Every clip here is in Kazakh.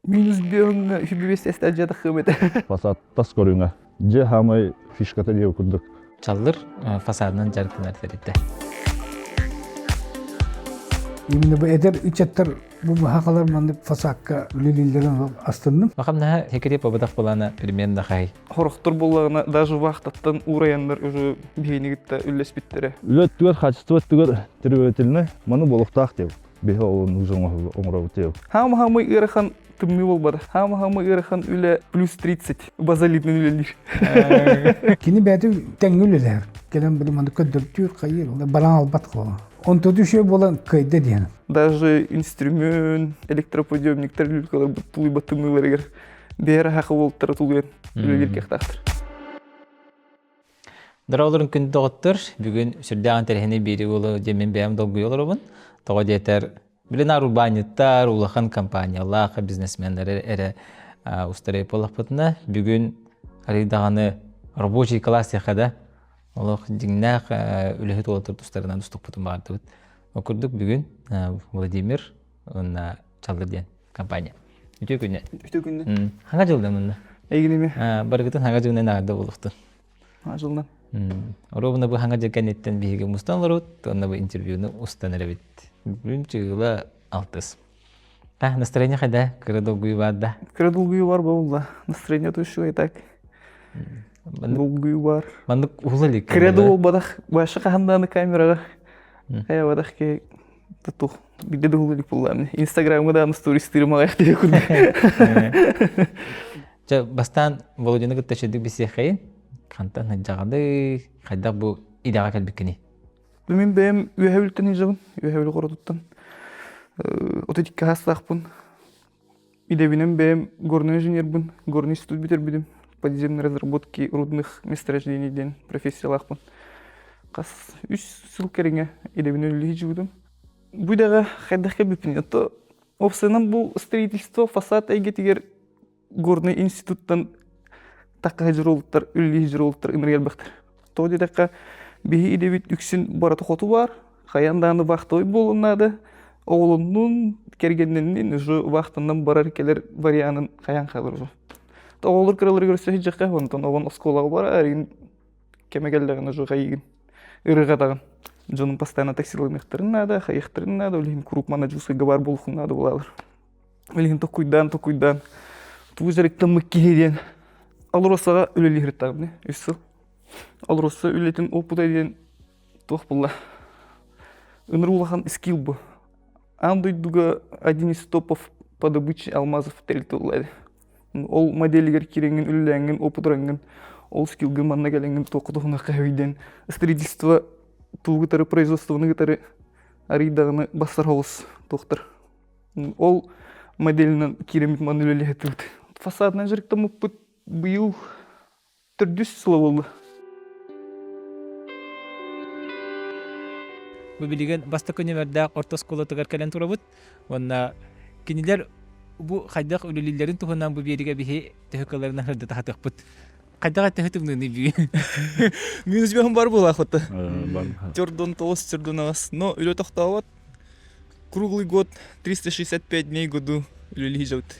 Минус бьёнга хүбүбес эстаджада хымыта. Фасадтас көрүңө. Же хамай фишката дие курдук. Чаллыр фасадынан жарыктанар терите. Именно bu eder içetler bu hakalar mandık fasakka lülillerin astındım. Бахамна хекере побадах булана примерно хай. Хорохтор боллагына даже вахтаттан ураяндар уже бейнигитте үллеспиттере. Үлөттүгөр хачтыбыттыгөр тирөтилне маны болуктак деп. Бехе олун ужоң оңрабыт деп. Хамы ырахан тымны болбады. Хамы ырахан үле плюс 30 базалитный үлелер. Kini bedi tengülüler. Gelen bir mandık ködürtür kayır. Balan albat kola. On tutu şey bolan kayda diyelim. Даже инструмент, электроподъемниктер үлкалар буттулый батымылар эгер бері хақы болттары тулуен үлелер кектақтыр. Дарауларын күн доғыттыр, бүгін сүрдәғын тәрхені бері олы демен бәйім долгы оларыбын. Тоға детер, білін арубаниттар, улахан компаниялағы, бизнесмендері әрі ұстары болақ бұтына. Бүгін аридағаны рабочий класс яқада олық деңнәқ үліхет олатыр тұстарынан ұстық бұтын бағарды бұд. Оқырдық бүгін Владимир Чаллыр ден компания. Үтө күнне. Үтө күнне. Хаңа жылда мұнда? Әйгінеме? Барғытын хаңа жылынан ағырда болықты. Жылдан. Оробына бұл хаңа жылған еттен бейге мұстан ларут, онна бұл интервьюны ұстан әрі бет. Бүгін жылы 6. Настроение қайда? Кырадолгуй барды? Кырадолгуй бар болда. Настроение тұшы и так. Долгуй бар. Мандық ұлы лек. Кырадол бадақ башы қағанданы камераға. Қая бадақ ке тұту. Биде де ұлы лек болда. Инстаграмға да стористерім ағаяқ деп күрді. Бастан Володина күттәшедік бесе қайын? Қантан жағады қайдақ бұл идаға кәлбеккені? Мен бәйім үйәвілттен ежағын, үйәвілі қора тұттан. Отетикке хастақпын. Идевінен бәйім горный инженербін, горный институт бітер бідім. Подземной разработки рудных месторождений профессиялақпын. Қас 3 сыл кереңе идевінен үлі жібудым. Бұйдаға қайдаққа біпін. Опсынан бұл строительство, фасад әйгетігер горный институттан таққа жыролыттар, үлі жыролыттар ымыр елбақтар. Тоғы дедаққа бейі идевит үксін бараты қоту бар. Қаянданы вақтой болынады. Оғылының кергеннен уже вақтынан барар келер варианын қаян қалыр уже. Оғылыр кіралыр көрсе жаққа, онтан оған осколаға бар, әрін кемегелдіғін уже қайығын ұрыға дағын. Жоның постоянно таксилығын иқтырын нады, қайықтырын нады, өлігін круп менеджерсыға бар болуқын нады болалыр. Өлігін тоқуйдан. Туғы жарықтан мүккеледен. Алыросаға өлелі ғырттағын, өссіл. Алыроса өлетін опыт әден тоқ бұлла. Өнір улахан скилл бұ. Андойдуға один из топов по добыче алмазов тәрілті олайды. Ол моделігер керенген, үліләңген, опыдыраңген, ол скиллгі манна кәләңген тоқыдығына қәуейден. Строительство туғытары, производствоны ғытары аридағыны басар олыс тоқтыр. Ол моделінен керемет манны үлілі әтілді. Фасадынан жүріктім ұппыт бұйыл түрдіс сұла болды. Бұл білген басты көне бердәк орта скола тұғар кәлен тұра бұд. Онна кенелер бұл қайдақ үлілілерін тұғынан бұл беріге бейе төхікаларынан хырды тағатық бұд. Қайдаға төхітімдіңі бейе? Мен үзбеғым бар бұл ақыты. Бар. Тердон тоғыз, тердон ағас. Но үлі тоқтауат. Круглый год, 365 дней году үлілі жауд.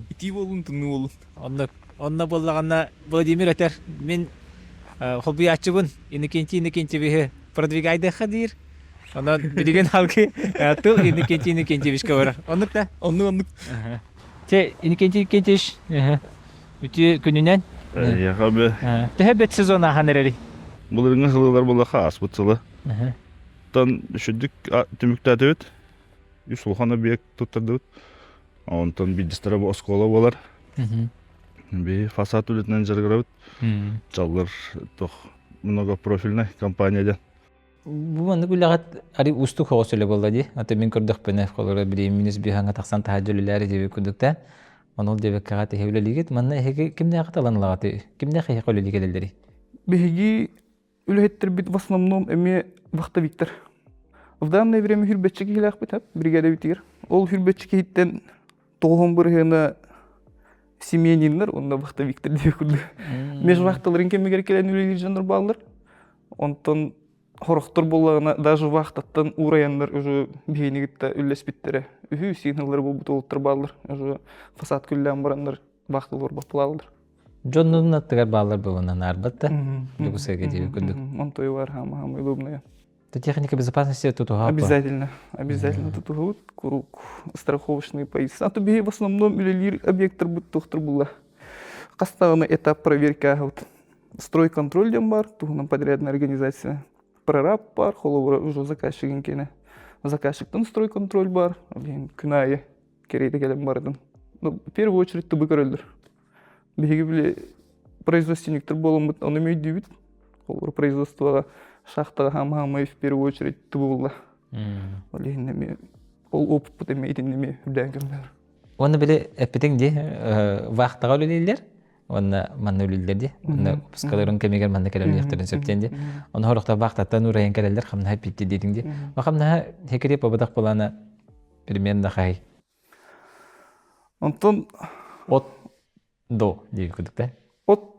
Ити болын, тұны болын. Онна болағанна Владимир өтер. Мен қолбүй атшыбын. Инекенті бейе продвигайды қадыр. Ondan bilgen halkı tıl ikinci bişke var. Onluk da? Onluk. İkinci iş. Ütü gününden? Яхабы. Tehebet sezona hanereli. Булырыңа сылылар була хас бутсылы. Тан шүддік түміктәді өт. Юсулхана бек тұттырды өт. Онтан бидістері бұл оскола болар. Бей фасад үлетінен жарғыра өт. Жалғыр тоқ многопрофильный компаниядан. Бұл маңды күліғат әрі ұстық оғы сөйлі болды де. Аты мен көрдік бәні қолыры біремініз бейханға тақсан тағаджөлілері дебе күдікті. Оны ол дебе қағаты хеулі легет. Манна кімде қат аланылағаты? Кімде қайық қолы легет әлдері? Беги үлеттер бит в основном эме вахтовиктер. В данное время хүрбетчики хилах бит, бригада битер. Ол хүрбетчики хиттен тоғын біргені семьянинлер, онда вахтовиктер деп күрді. Меж вахталарын кемегер келен үлелер жандар балылар. Онтан хорохтор боллагына даже вахтаттан ураяндар уже бейнигитта үллеспиттере. Үхү сигналдар болбут олуттар баалар. Уже фасад күллән барандар вахталар бапылалар. Джоннун аттыгар баалар болонан арбатта. Люгусеге дебе күндүк. Он той бар хама удобная. То техника безопасности тут угапа. Обязательно тут вот круг страховочный пояс. А то в основном или объектор будет тохтар була. Кастагына этап проверки агут. Стройконтроль дем бар, тугунан подрядная организация. Прораб бар, холовра уже заказчик инкене. Заказчиктан стройконтроль бар, күнайы керейді келем бардын. Ну, в первую очередь тубы көрөлдір. Беги биле производственниктер болом, он имеет дебют. Холовра производствоға шахтаға хама в первую очередь тубы булла. Ол опыт бұт емейтін неме үлдәңгімдер. Оны біле әппетің де вақтаға өлелер, оны манна өлелер де, оны пұскаларын кәмегер манна кәлі өлелерін сөптен де. Оны хорықта вақтаттан ұрайын кәлелер қамна әппетті дедің де. Қамна хекереп обадақ боланы примерно қай? Онтон... От до дейі күдік та? От...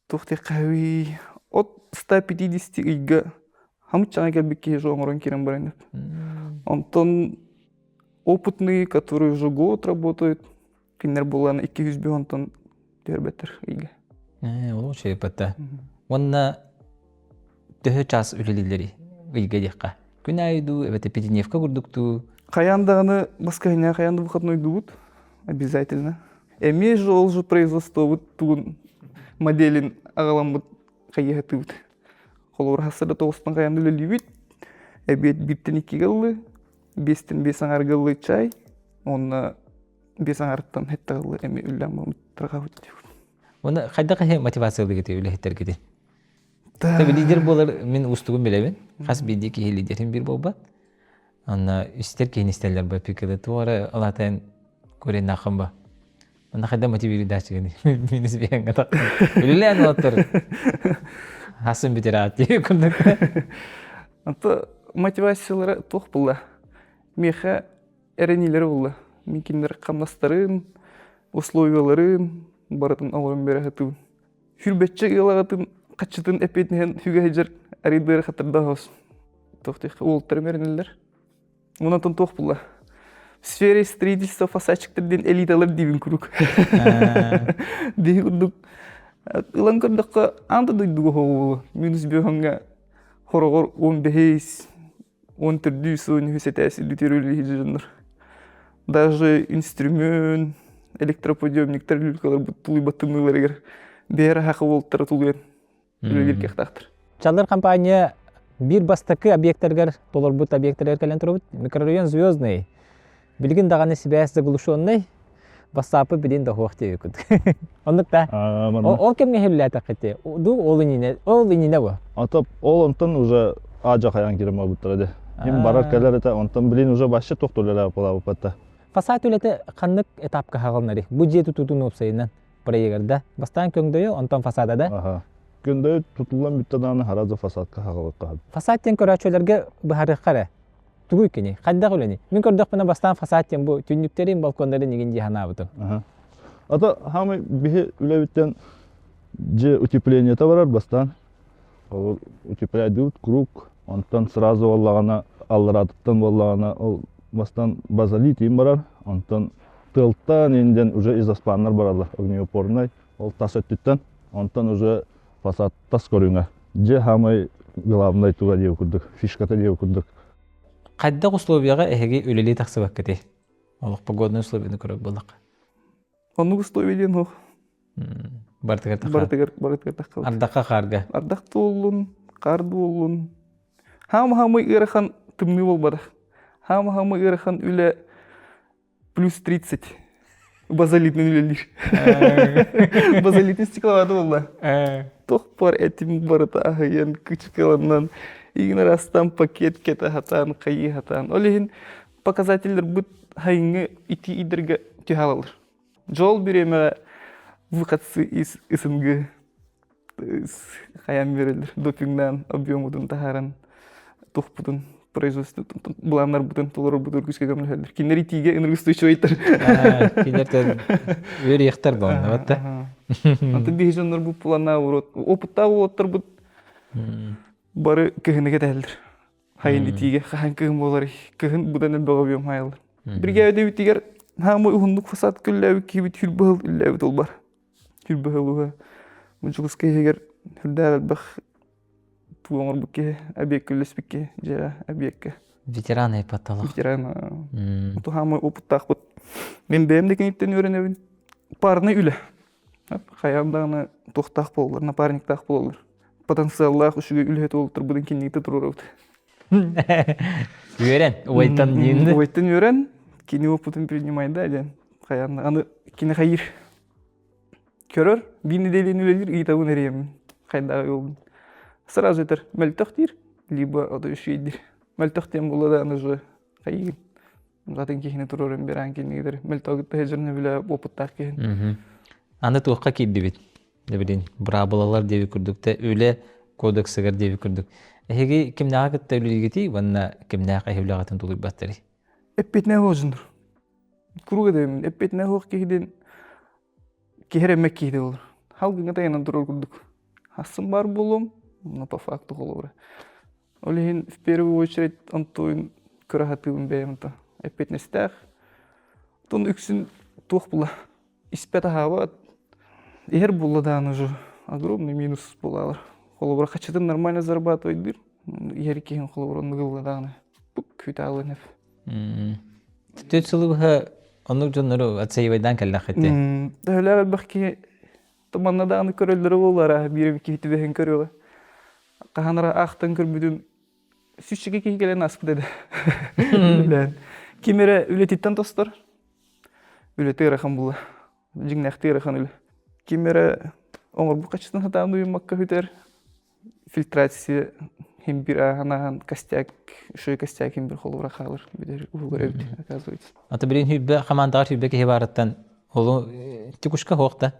Тоқты қауи... От 150 үйгі хамыт жаңа кәлбекке жоңырын керен барайын деп. Онтон опытные, которые уже год работают, кинер боланы 200 бе онтон дербеттер үйге. Ол очай патта. Онна төһө час үлелелери үйге деққа. Күн айду, әбәті Петеневка күрдікту. Қаяндағыны басқайына қаянды бұқатной дуыт, обязательно. Әме же ол же производство бұд туын моделин ағалам бұд қайеғаты бұд. Қолуыр хасырда тоғыстан қаянды өлелі бұд. Әбет биттен 2 ғылы, 5-тен 5 аңар ғылы чай, онна 5 аңарттан хетті ғылы әме үллән мұттырға бұд деп. Оны қайда қай мотивациялы кете үләхеттер кете? Таби лидер болар, мен ұстығын білемін. Қас бейде кейі лидерін бір бол бат. Онна үстер кейін істерлер ба пекілі туары алатайын көрен нақын ба. Онна қайда мотивирі дәшігіні. Мен үзбейін ғата. Үлілән олаттыр. Хасын бітер аты күндік. Anta мотивациялары тоқ бұлла. Меха әренелері бұлла. Мен кендер қамнастарын, условияларын баратын алырын бәрі ғатып. Хүрбәтчі ғалағатын қатшытын әпетінен хүгі әжер әрейдері қатырда ғауыз. Тоқтық олттары мәрінелер. Онатын тоқ бұлла. В сфере строительства фасадчиктерден элиталар дейбін күрік. Дейі күрдік. Илан көрдіққа анты дойдығы ғауы. Минус бүйханға хорогор 15, 10 түрдүү соны хүсетәсі лютерөлі хижиндар. Даже инструмент, электроподъемниктер люлькалар бұттулы батымылар егер бәрі хақы болттары тулуен үлелер кектақтыр. Чалдар компания bir бастакы объекттергер, толор бұт объекттерлер кәлен тұрбыт. Микрорайон Звездный. Білген дағаны себәсі ғылышуындай, бастапы білен да хоқты өкід. Ондықта? Ол кемге хелілі әтіқетті? Ол иніне бұ? Атап, ол онтан уже ажа қаян керем абыттырады. Ем барар кәлер әті, онтан білен уже башы тоқтылары апыла бұпатта. Фасад өлеті қандық этапқа қағылнары? Бұ жеті тұтуын өпсайынан проегерді. Бастан көңдөйі, онтан фасада да? Көңдөйі тұтылан бүттаданы харазы фасадқа қағылыққа. Фасадтен көрәчөлерге бұхарық қара? Тугуй кені, қайдақ өлені. Мен көрдік бұна бастан фасадтен бұ түнніктерін, балкондарын еген жихана бұты. Ата, хамы бігі үләбіттен же утепление табарар бастан. Утепляйдыут круг, онтан сразу олағана, алыратыптан олағана, бастан базалит ем барар, онтан тылттан енден уже изоспаннар баралар, огнеопорнай, ол тас өттіттен, онтан уже фасад тас көріңа. Же хамы главный туға деу күрдік, фишката деу күрдік. Қайдақ условияға әйге өлелей тақсы бақ кәте? Олық погодный условияны көріп болдық. Оның условиялен оқ. Бартығар таққа? Бартығар таққа. Ардаққа қарға? Ардақты олын, қарды олын. Хамы ұйрыхан тымны болбадық. Хамы ұйрыхан үлі плюс 30. Базалитный үлелер. Базалитный стекловады болда. Тоқ бар әтім барыта ағайын күчкаланнан. Игін арастан пакет кеті хатан, қайы хатан. Олеген показателер бұд хайыңы ити идерге түйхалалыр. Жол беремеға выходцы из СНГ қаян берілдір. Допингнан, объем бұдын тахаран, тоқ бұдын, производство бұланар бұдын, толары бұдыр күшке көмілі әлдір. Кенер итиге энергостойчу айтыр. Кенерден өр ектар болны, батта? Анты бейжонлар бұд бұлана ұрот. Опытта олаттар бұд. бары кыһыныга тәлдер. Хайын итиге хахан кыһын болар. Кыһын будан элбага биом хайылыр. Бирге өйдө битигер хамы уһундук фасад күлләбит кибит хүрбыл үлләбит ул бар. Хүрбылуга. Мунчугус кегер хүрдәр бах туңор буке объект күллес бике жа объектке. Ветеран айпатталах. Ветеран. Ту хамы опыттак бут. Мен бем деген иттен өйрөнөбүн. Парны үле. Хаямдагы тохтак болдур, напарниктак болдур. Потенциаллах ушуга үлөт болуптур будун кинигите турурабыт. Үйрен, ойттан дейінді. Ойттан үйрен, кини опытын принимай да, ден. Хаямда, аны кини хайыр. Көрөр, бини делин үлелер, ыйтабын эреемін. Хайдағы олдың. Сразу етер, мәлтақ дейір, либо ода үшейдір. Мәлтақ дейін бұл да аны жой хайыр. Затын кехіне тұрорын беран кенігідер. Мәлтақытта хежіріне біле опыттақ кехін. Аны туаққа кейді бет. Дебілін, брабылалар деви күрдікті, өлі кодексігер деви күрдік. Эһиги кимнага кытта үлүлүгити ванна кимнага хевлагатын тулуй баттары. Эппетне хожунdur. Куруга дейм, эппетне хох кихиден кихеремек кихиде болор. Халгынга тайынан турор курдук. Хасын бар болом, но по факту холовра. Олехин в первую очередь антуин кырахатыын беймта. Эппетне стах. Тон үксүн тух була. Испета хава. Эгер була да аны же огромный минус булалар. Холобра хачатын нормально зарабатывает. Егер кейін холобра ныгылы дағаны. Бұк көйті алынып. Төт сылығы онық жонлары атсайыбайдан кәлі қайтты? Дәулі әлбәқке таманна дағаны көрелдері болара. Бірім кейті бәхін көрелі. Қағанара ақтан көрбүдін сүшіге кей келен аспы деді. Кемері үлететтен тостар. Үлеті ерақын бұлы. Жіңнәқті ерақын үлі. Кемері оңыр бұл қачыстан хатағын ұйымаққа хүтер. Фильтрация hem bir анахан костяк, шой костяк hem bir холура халыр. Бидер угоревди, оказывается. Ата бірін хүббе, қамандағар хүббе ке бараттан олу тикушка хоқта?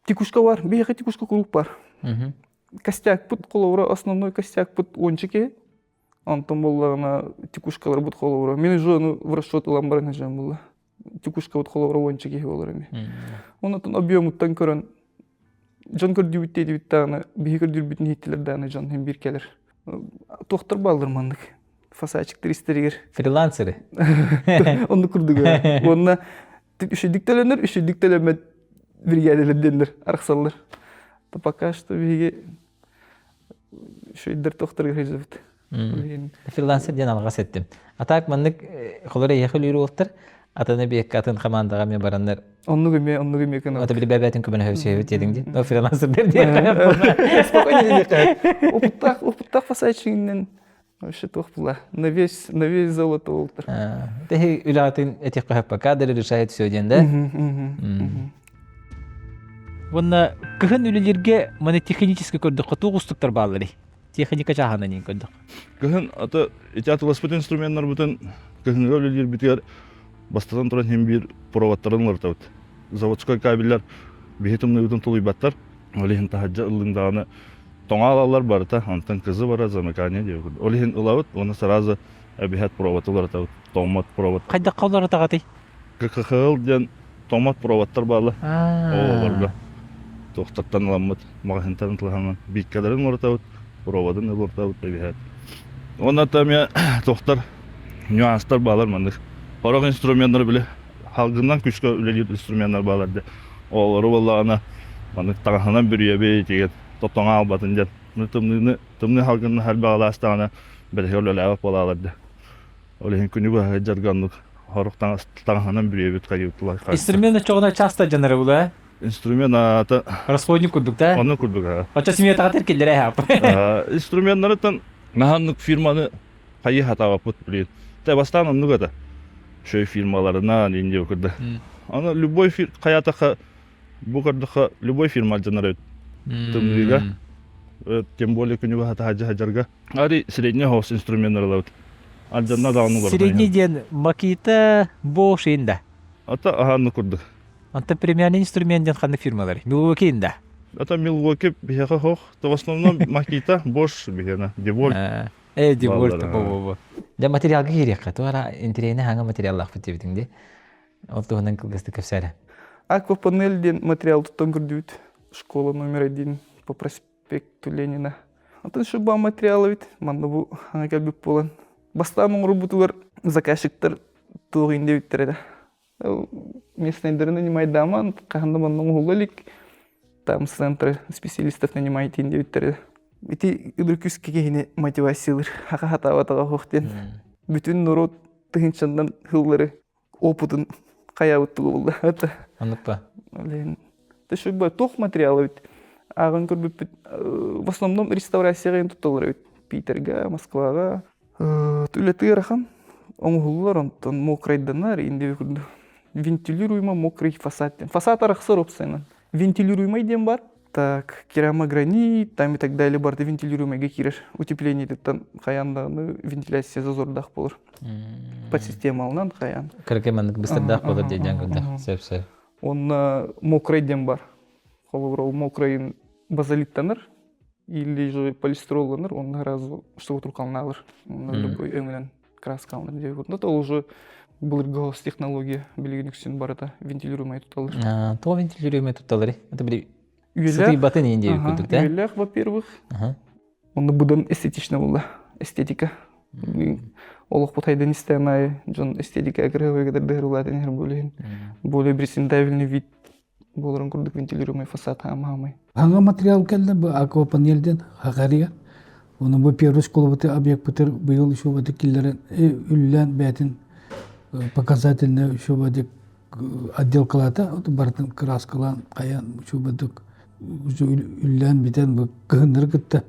Тикушка бар, бейхе тикушка круг бар. Костяк пут холура, основной костяк пут ончике. Антон боллағына тикушкалар бут холура. Мен жону в расчет ламбарына жан болла. Тикушка бут холура ончике болар. Онатын объемуттан көрін жан көрдүбүттей дебиттағына, бейхе көрдүбүттін хеттелердағына жан hem bir келер. Тоқтар балдырмандық. Фасачиктер истеригер. Фрилансеры? Onu kurduk. Onunla üşüdüktelenler brigadelerdenler, arıqsallar. Пока что беге şöyle тоқтар грезевит. Фрилансер ден алғас еттім. Атақ мандық қолары ехіл үйрі олттыр. Атаны бек атын қамандаға мен барандар. Onu göme kana. Ата білі бәбәтін көбіні хөсөйбіт едіңді. О фрилансердер ден Спокойно дедек. Опыттақ фасачигинен вообще тоқ бұла. На весь золото олтыр. Тәхи үлағатын әтек қағаппа кадыры решает сөйденді. Онна кыхын үлелерге маны технически көрдік қыту ғыстықтар бағылары. Техника жағана нен көрдік. Кыһын ата этиатыласпыт инструменттар бутын кыһынга үлелер битер бастан туран hem bir проводтарын лартабыт. Заводской кабельлер бихетимны бутын тулуйбаттар. Олехин тахаджа ылыңдаганы тоңалалар бар та, антан кызы бар замыкание деп. Олехин ылабыт, оны сразу бихет проводтар табыт. Томат провод. Қайда қалары тағаты? КХЛ ден томат проводтар балы. Оларда. Тоқтаттан ламмыт, магазинтарын тылганан биккаларын лартабыт. Проводын ылартабыт бихет. Онда там я тоқтар нюанстар балар мандык. Хорок инструменттер биле халгынан күчкө үлелер инструменттер баларды. Олары боллагана мандык тагынан бүрүебе деген тоттоңа албатын ден. Тымны халгынан хал багаластана бир хөлөлөп болаларды. Олehen күнүгө жаргандык хороктан тагынан бүрүебе кайыптылар. Инструмент чоғына часто жанры бұла? Инструмент ата Расходник күрдік та? Оны күрдік. Оча семья тағатыр келдері әп. Инструменттарын наханнык фирманы кайы хатаға пут билет. Та бастан оннугата. Шөй фирмаларына инде өкүрдү. Аны любой каятака бу кырдыка любой фирма жанарат. Тымдыга. Тем более күнүгө хата жарга. Ари средний хоус инструменттер алат. Алжанна да аны бар. Средний ден макита бошинда. Ата аны курдук. Anta премиальный инструмент ден ханны фирмалары. Milwaukee инда. Это Milwaukee бихеха хох. То в основном макита Bosch бихена. Девольт. Девольт. Да материал керек. Туара интерьерне ханга материаллар футибитинде. Ол туһунан кылгысты кепсәре. Аквапанель ден материал туттан көрдүбүт. Школа номер 1 по проспекту Ленина. Атын şu bu материалы бит. Манда бу аңа келбек болан. Бастамын роботулар заказчиктар тугын деп биттерде. Местныйдерны нанимать даман, каханда манның хулалик. Там центры специалистов нанимать деп биттерде. Ити үдрүкүскеге хине мотивациялар хата-хата хоктен. Бүтүн народ тыгынчандан хыллары опытын каябыттыгы болду. Аныкпа. Төшү бу тох материалы бит. Агын көрбүп в основном реставрацияга тутулар бит. Питерге, Москвага. Түлети рахан. Оңгуллар онтон мокрайданар инде күрдү. Вентилируемый мокрый фасад. Фасад араксыр опсайнан. Вентилируемый дем бар. Так, керамогранит, там и так далее, бар да вентилируемый киреш. Утепление диттан каяндагы вентиляция зазордах болор. Под системалынан каян. Кыркемандык быстырдак болор деген күндө. Сеп. Он мокрый дем бар. Холоврол мокрый базалиттаныр или же полистиролланыр, он сразу что туркалналыр. Любой эмнен краскаланыр деп отыр. Это уже был технология билигинек үчүн бар это вентилируемый туталыр. То вентилируемый туталыр. Это бир Юлях, сыты батын инде күндүк да. Юлях, во-первых. Он будан эстетично было. Эстетика. Олох потайдан истемай, жон эстетика агрегатор дырулатын более. Более презентабельный вид. Боларын күрдүк вентилируемый фасад хамамай. Аңа материал келді бұл аквапанелден хақария. Оны бұл первый школа бұты объект бұтыр бұйыл үші бұты келдерін үллән бәтін показательны үші бұты отдел қылата. Бартын краскалан қаян үші бұты үллән бітен бұл кығындар күтті.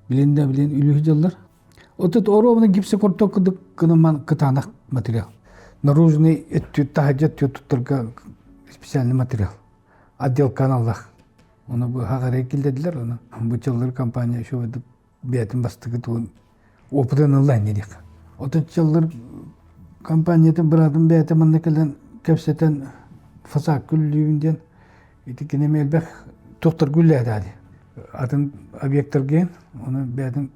Білен үлі жылдар. Отыт оровны гипсы құрту күдік кыныман кытанақ материал. Наружный тахаджат тұттырға специальный материал. Отдел каналлах. Оны бұл хағарай келдеділер, оны бұл жылдар компания үші өді бәтін бастығы туын опытын ұллайын едік. Отыт жылдар компаниятын бұрадың бәті мұнда келен кәпсетен фасақ күллүйінден етікіне мелбәк тоқтар күлі әді. Атын объекттар кейін, оны бәтін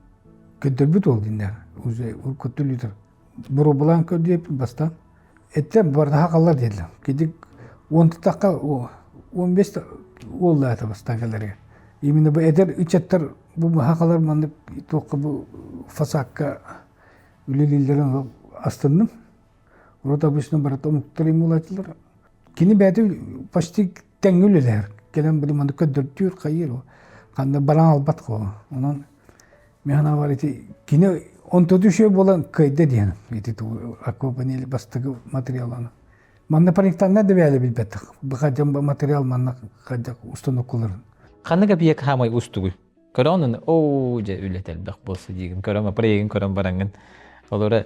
көттір бүт ол дейіндер. Уже көттір литр. Бұру бұлан көдеп бастан. Әттен барды хақалар деділер. Кедік 10 таққа 15 oldu ata bastagelere. Именно bu eder üçetler bu hakalar mandık toqqa bu fasakka ülelillerin astındım. Orada başına barat omuktarım olatılar. Kini bäti почти tengülüler. Gelen bir mandık ködürtür kayır o. Kanda baran albat ko. Onun mehana var eti kini onto düşüyor bolan kayda diyelim. Eti tu akvapaneli bastığı materyalını. Manna paniktan ne de böyle bilbettik. Bakacağım bu materyal manna kacak ustanokların. Kanıga bir hamay ustugu. Koronun oje ületel bak bolsa digim. Koroma pregen koron barangın. Olara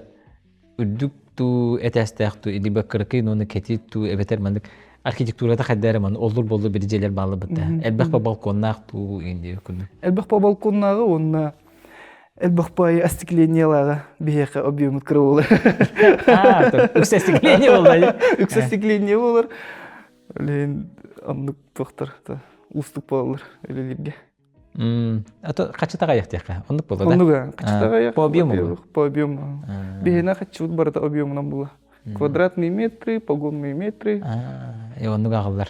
üddük tu etestek tu idi bakırkı nonu ketit tu ebeter mandık. Arkitekturada haddere man olur bollu bir jeler bağlı bitti. Elbaq balkonnak tu indi kundu. Elbaq balkonnağı onna elbaq остеклениялары бияқы объем открывалар. Үкс остекление болды. Үкс остекление болар. Лен андык тоқтар уступалар өлелерге. Ато қачыта қаяқ тияққа? Ондық болды да? Ондыға қачыта қаяқ. По объему? По объему. Бияна қачы барата объемынан була. Квадратные метры, погонные метры. Ондық ағылдар.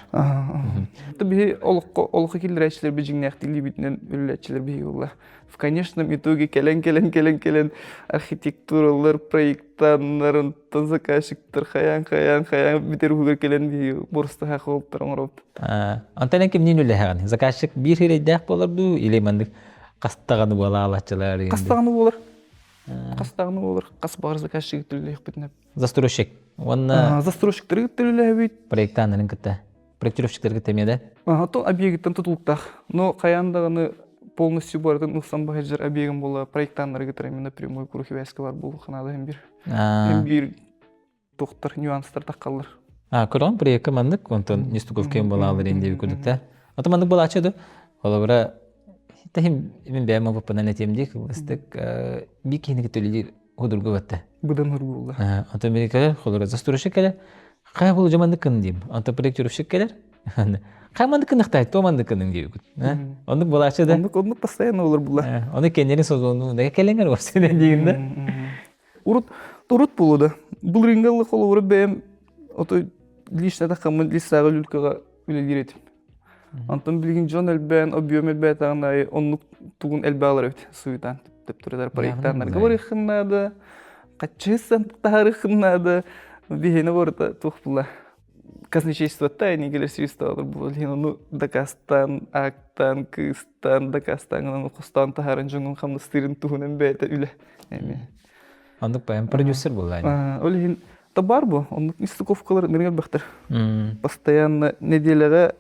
Бия олыққа келдер әчілер бежіңне әқтілі бітінен өлі әчілер бия олар. В конечном итоге келен архитектуралар, проекттанларын, заказчиктар, хаян бітер хүгер келен бия борысты хақы олып тұран ұрауды. Антанен кем нен өлі хаған? Заказчик бір херейдәк боларду, или мандық қастағаны бола алатчылар? Қастағаны болар. Қастағаны болар. Қас бағыр заказчик түлі бітінеп. Застройщик? Застройщиктер түлі бит. Проекттанларын күтті? Проектировщиктер күтті меді? Тол объекттен тұтылықтақ. Но қаяндағаны полностью бардың ұқсан бағаджар объегін бола проекттанлары кетер именно прямой курухивайскалар бұл қанады hem bir тоқтар нюанстар таққалар. Көрон проекті мандық, онтон нестугов кен бола алыр ендегі күдікті. Ото мандық бола ачады. Олабыра мен бәйім опыпынан әтемдек, ұстық бір кейінгі төлелер ғудырғы бәтті. Бұдан ұрғы болды. Ото мерекелер, қолыра застырушық кәлер, қай болу жамандық кін дейм. Ото проектировщик кәлер, қай мандық кін ұқтайды, то мандық кінің дейі күд. Ондық бола ачады. Ондық постоянно олар бұла. Оны кенерін созуыны, да кәленгер орсенен дейінді. Урут болуды. Бұл рингаллы қолы ұры бәйім, ото лишна тақамын лисаға үлкіға үлелер етім. Антон білген жон әлбән, объем әлбәт ағынай, онлық тугун элбалар өт суйтан деп турдар проекттандар Яғни говоры хыннады качысан тахары хыннады бихене борта тухпула казначействота они келер свисталар булин ну дакастан актан кыстан дакастан ну кустан тахарын жунгун хамнастырын тугунен бете үле эми Ондук баян продюсер булайны. олин табар бу он стыковкалар нергел бахтар постоянно неделяга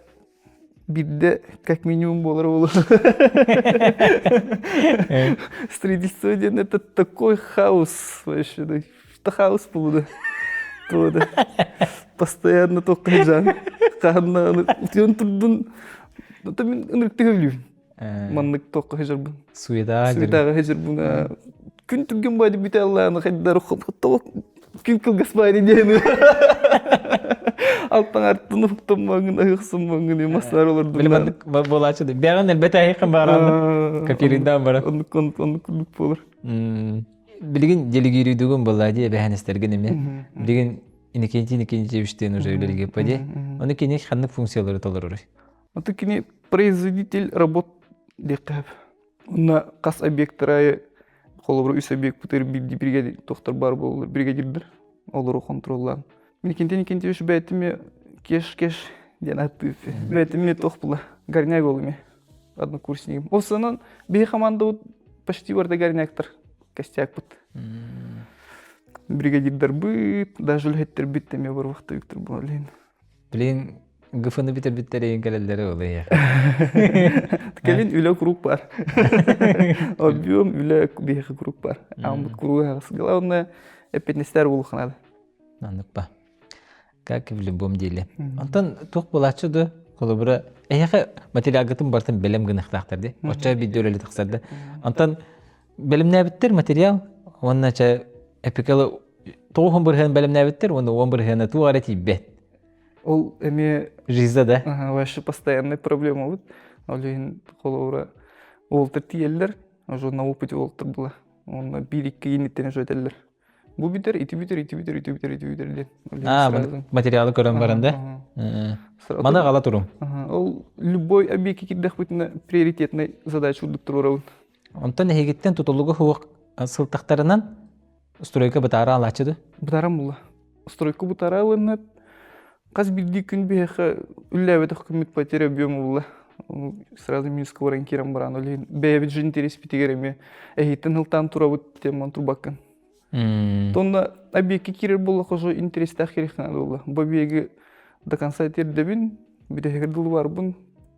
бидде как минимум болар болу. Строительство ден это такой хаос вообще, да. Это хаос получил. Тода. Постоянно только жан. Кахна, он тут это мен энергетикалю. Маннык только хажарбын. Суеда. Суетага хажарбын. Күн түрген байды бите Аллахны хайдар хот. Күн кылгас байды дени. Алттан арттан уктамагын, айыксамагын, эмаслар оларды. Билмандык болачы да. Бяган элбете айыкын барады. Капириндан барат. Оны күндүк болар. Билигин делегиридүгүн боллади бэханестерген эме. Билигин инекенти жебиштен уже үлелге пади. Оны кене ханнык функциялары толор орой. Это кини производитель работ декаб. На кас объекттары холобру үс объект бутер бригадир токтор бар болду бригадирдер. Олору контроллан. Минекенти үш бәйтіме кеш ден атты. Бәйтіме тоқпыла горняк олыме однокурсникім. Осынан бей команда почти барда горняктар костяк бұд. Бригадирдар бұд, даже үлхеттер біттеме бар вақты Виктор Болин. Блин, гыфыны биттер еген кәлелері олы я. Ткелин үлі круг бар. Объем үлі бейхі круг бар. Амбыт круг ағысы. Главное, эпетнестер улықынады. Аныкпа. Как и в любом деле. Антон тух булачы да колобра. Эяха материалгатын бартын белем гынықтақтарды. Оча видеолары тақсарды. Антон белемне биттер материал. Оннача эпикалы тоғын бірген белемне биттер. Оны он біргені туғары тейбет. Ол эме жиза да. Вообще постоянная проблема вот. Олин колобра. Олтыр тиелдер. Уже на опыте олтыр была. Он бирик енеттен жөтелдер. Бу битер, ити битер. Материалы көрөн барында. Мана кала турум. Ол любой объект кирдах бутна приоритетной задача удуктурабын. Онтон эгеттен тутулугу хук сылтактарынан стройка бытара алачыды. Бытарам була. Стройка бытаралынат. Каз бирди күн беха үлләбет хөкүмәт потеря объема була. Сразу Минского ранкирам баран. Олин бәбит же интерес питигереме. Эгеттен хылтан турабыт теман турбаккан. Тонда объектке кирер болла хожо интерестах керехнады болла. Бабеги до конца тердебин, бидегердыл барбын,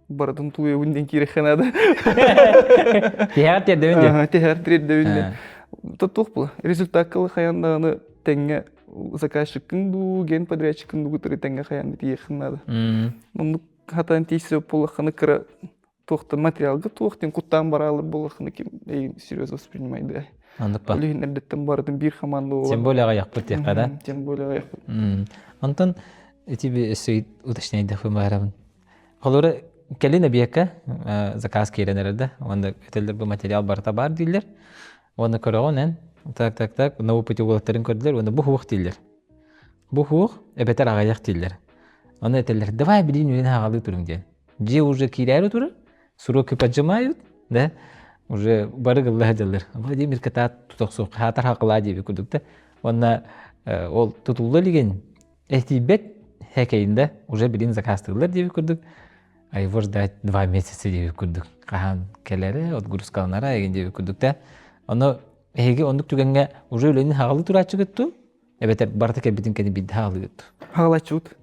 баратын туебинден керехнады. Техар тердебин. Техар тердебин. Тотух була. Результат кылы хаяндагы теңге заказчиктин ду, ген подрядчиктин ду гутыры теңге хаянды тиехнады. Муну хатан тисе болла ханы кыра тохтан материалга тохтен куттан баралар болла ханы ким серьезно воспринимайды. Андыкпа. Олин элдеттен бардын бир команда болот. Тем более аяқпыт текка да. Тем более аяқпыт. Антон тебе сөйт уточнение фымарабын. Холора келин объектка заказ керенерде. Онда өтелдер бу материал барта бар дилер. Оны көрөгөнен так на опыте улаттарын көрдүлөр. Онда бу хук дилер. Бу хук эбетер агаяк дилер. Оны өтелдер давай билин үйүн агалы турун ден. Же уже кирәре туру. Сроки поджимают, да? Уже барыгылла хадалар. Владимир Катат тутоксу хатар хакыла диби күрдүктө. Онна ол тутулду деген эстибет хекейинде уже билин заказтылар диби күрдүк. А его ждать 2 месяца диби күрдүк. Кахан келери отгрузкалнара еген диби күрдүк да. Оно эге ондук түгенге уже өлөнүн хагалы турачы гытту. Эбетер бартык эбитин кени бидде хагалы гытту. Хагалачут.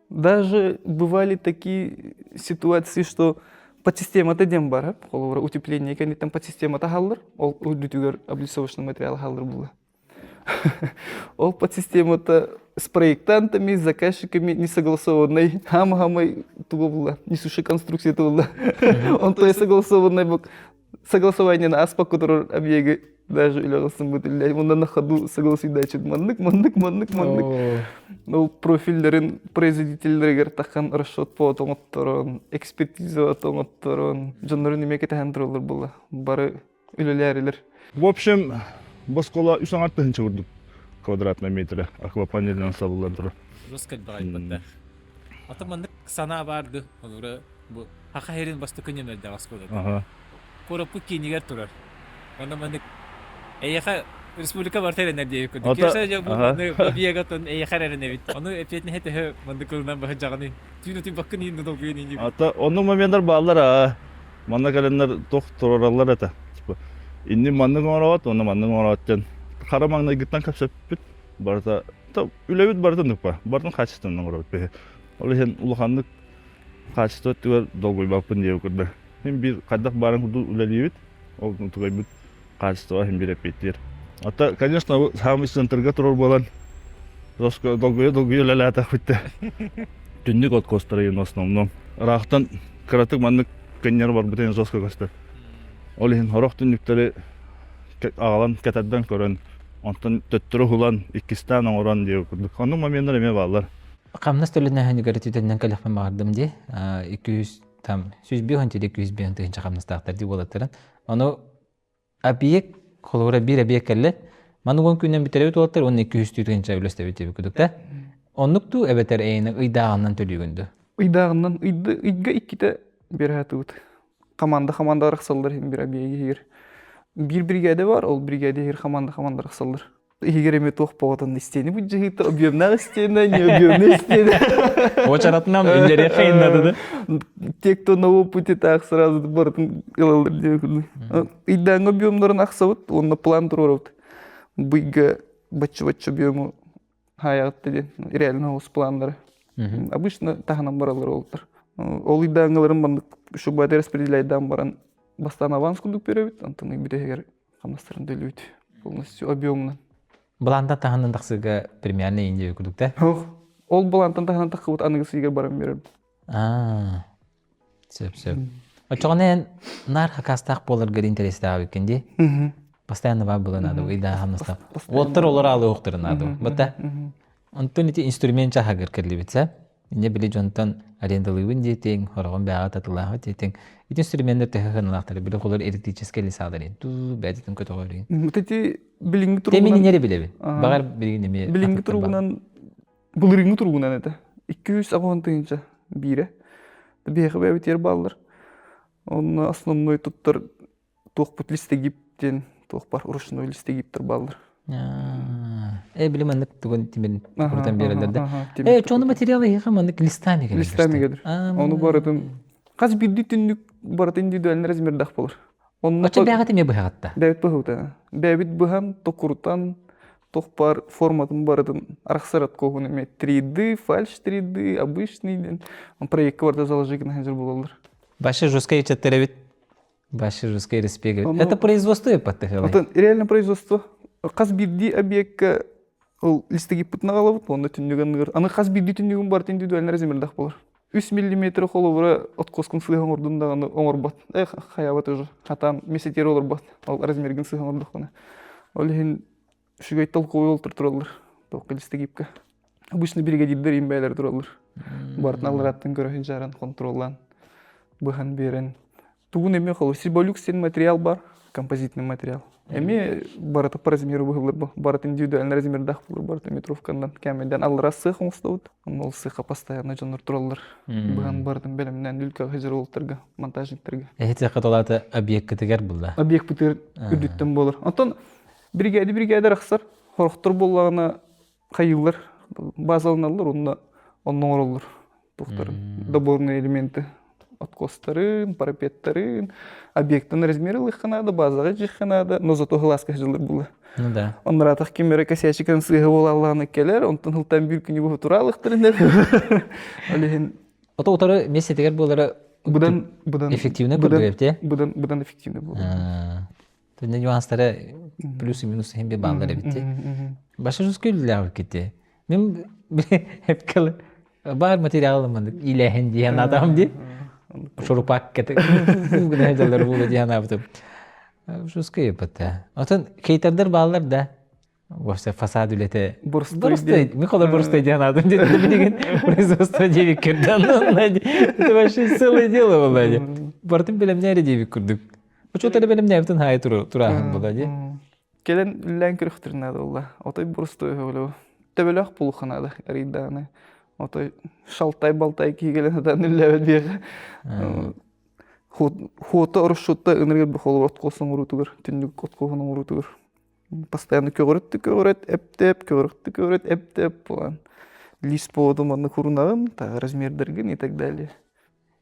Даже бывали такие ситуации, что подсистемата дем бара, холовра утепление, кени там подсистемата халлар, ол удутугар облицовочный материал халлар була. Ол подсистемата с проектантами, с заказчиками не согласованной, хама-хамай туго була, несущая конструкция туго. Он то и согласование на аспа, который объега даже илягасан бутылять, он на ходу согласить дачит мандык. Ол профильдерин производительдеригер тахан расчет по отоңотторон, экспертиза отоңотторон, жанрын эмекете хандролар була, бары үлелерилер. В общем, баскола 3 тыгынчы курдук квадратный метр аквапанельден сабылар тура. Жескал байгайбытта. Ата мандык сана барды. Олора бу хака херин басты көнөмөлдө аскода. Koroppu kinigер турар. Аны мандык эйха республика бартер диye көдү. Ата- Керсе бу ага. маны биягатон эйха рерне бит. Аны эпетне хете мандык кылынан баха жаганы. Түйнөтү баккын инде долгуен инде. Ата onun momenler bağlar Manna gelenler tok torarlar ata. Inni manna gorat, onu manna goratcan. Karamangna gittan kapsap bit. Barda ta ülebit barda nukpa. Bardan kaçtın gorat be. Ol hen ulhanlık kaçtı diyor dolgoy bakpın diye kurdu. Hem bir kaddak barın kudu üleliyit. Ol tugay bit kaçtı hem bir repetir. Ata конечно bu ham центрга турар болан. Доска долгой лалата хутта. Түндік от костары в основном. Рахтан кратык маннык кеннер бар бутен жоска косты. Ол ен хорох түндүктөрү агалан кетерден көрөн. Онтон төттөрү хулан иккистан оран деп курдук. Анын моменттер эме балдар. Камнас төлүнө хани гөрөтүдөн калахман бардым ди. 200 там сүз бир ханты 200 бир ханты камнас тактар ди болоттуран. Аны объект колора бир объект келе. Манугон күнөн битеребит болоттур. Оны 200 түгенче үлөстөбүт деп күдүк да. Оннукту эбетер эйни ыйдагынан төлөгөндү. Ыйдағынан ыйга икките бератыбыт. Команда рахсалдар хем бир абиегер. Bir brigade var, ol brigade her команда рахсалдар. Егер эме тох поватан истени бу жигит объемнак истени, не объемный истени. Очаратынан үйлери кыйнады да. Те, кто на опыте, так сразу бартын ылалдар деп. Ыйдаң объемдарын аксабыт, онна план турабыт. Быйга баччы объему хаят деген реально ос пландары. Обычно таханан баралар олдар. Ол ыйдаңыларын бандык ушу бады распределяйдан баран бастан аванс кудук беребит, антон бирегер камастарын төлөйт. Полностью объемнан. Буланда таханын таксыга примерно инде күдүк да. Ол булантан таханан такыбыт аныгысы егер барам берем. Сөп. Очоғанен нар хакастақ болыргар интересті екенде. Постоянно бар болын ады, ыйда хамнастақ. Оттыр олар алы оқтырын ады. Бұта? Онтон ити инструмент жағагыр кірлі бітсә. Инде білі жонтан арендалыйын дейтен, хорағын бәға татылағы дейтен. Ити инструменттер тәхіғын лақтыры, білі қолар электрический лисадарын. Ту бәдетін көті қойрын. Мұтети билинги тургунан... Темені нері білебін? Бағар білген неме... Билинги тургунан... Бұлырыңы тургунан әді. 200 абонтыйынша бире. Бейхі бәбетер балылар. Оны основной туттар тоқпыт листегиптен, тоқпар ұрышыной листегиптер балылар. Білім әндік түгін темен құртан берілерді. Чоны материалы еға мәндік листами кәдір. Листами кәдір. Оны барытын... Қаз бірді түндік барыты индивидуальный размердақ болыр. Оча бәғат еме бұғатта? Бәбет бұғыта. Бәбет бұған тоқұртан, тоқпар форматын барытын арақсарат коғын еме 3D, фальш 3D, обычный. Проектқа барда заложигін хәнжір болалар. Башы жесткая чаттеревит, башы жесткая респегавит. Это производство епатты хелай? Это реально производство. Қаз бірді объектка листеги пытна қалабыт, онда түндігін ғыр. Аны қаз бірді түндігін барты индивидуальный размердақ болар. 3 миллиметр қолы бұра откоскын сыған ордындағаны оңыр бат. Хаябат уже. Хатан месетер олар бат. Ол размерген сыған ордықаны. Ол ен шүгай толковый олтыр тұралар. Тоққа листегипка. Обычно бригадирдер имбайлар тұралар. Бартын алыр аттын көрі жаран контроллан. Бұған берен. Туғын еме қолы. Сиболюксен материал бар. Композитный материал. Эми барыты по размеру бұғылыр. Барыты индивидуальный размердақ бұлыр. Барыты метровкандан кәмеден алыра сық оңыстауыд. Ол сыққа постоянно жоныр тұралар. Бұған барытын бәлімнен үлкі ғажыр олтырға, монтажниктерге. Әйті қаталаты объект кітігер бұлда? Объект бұтыр үрдіттен болыр. Антон бригада рақсар. Хорықтыр болағына қайылар. Базалыналар, онның оралар. Тоқтарын. Доборный элементі. Откостарын, парапеттарын, объекттің размері лыққанады, базаға жиққанады, но зато ғыласқа жылыр бұлы. Ну да. Онлар атақ кемері кәсиячікін сыйғы бол Аллағына келер, онтын ғылтан бір күні бұғы тұра лықтырындар. Ото отары месетегер болары эффективны көрді өпте? Бұдан эффективны болды. Түнде нюанстары плюс и минус хембе бағылар өпте. Башы жүз көйлілі ауыр кетті. Мен әп кәлі бар материалымын иләхін дейін адам де. Шурупак кетик. Бүгін әжалар болды дейін абытып. Жусқа епатты. Отын кейтердер балалар да. Вообще фасад үлеті. Бұрыстай. Мен қолар бұрыстай дейін абытым деді. Білеген производство девик көрді. Это вообще целое дело болады. Бартым білімне әрі девик көрдік. Почотары білімне әбітін хай тұрағын болады. Келен үллән көріқтірінады олла. Отай бұрыстай өғілі. Төбелі ақ бұлықынады әрейдағыны. Отой шалтай-балтай кейгелен адан үлләбет беғі. Хуота орушутта ыныргер бихол отколсон урутугар, түндүк отколсон урутугар. Постоянно көгөрөт, эптеп болан. Лист поводу манны курунагын, та размердерген и так далее.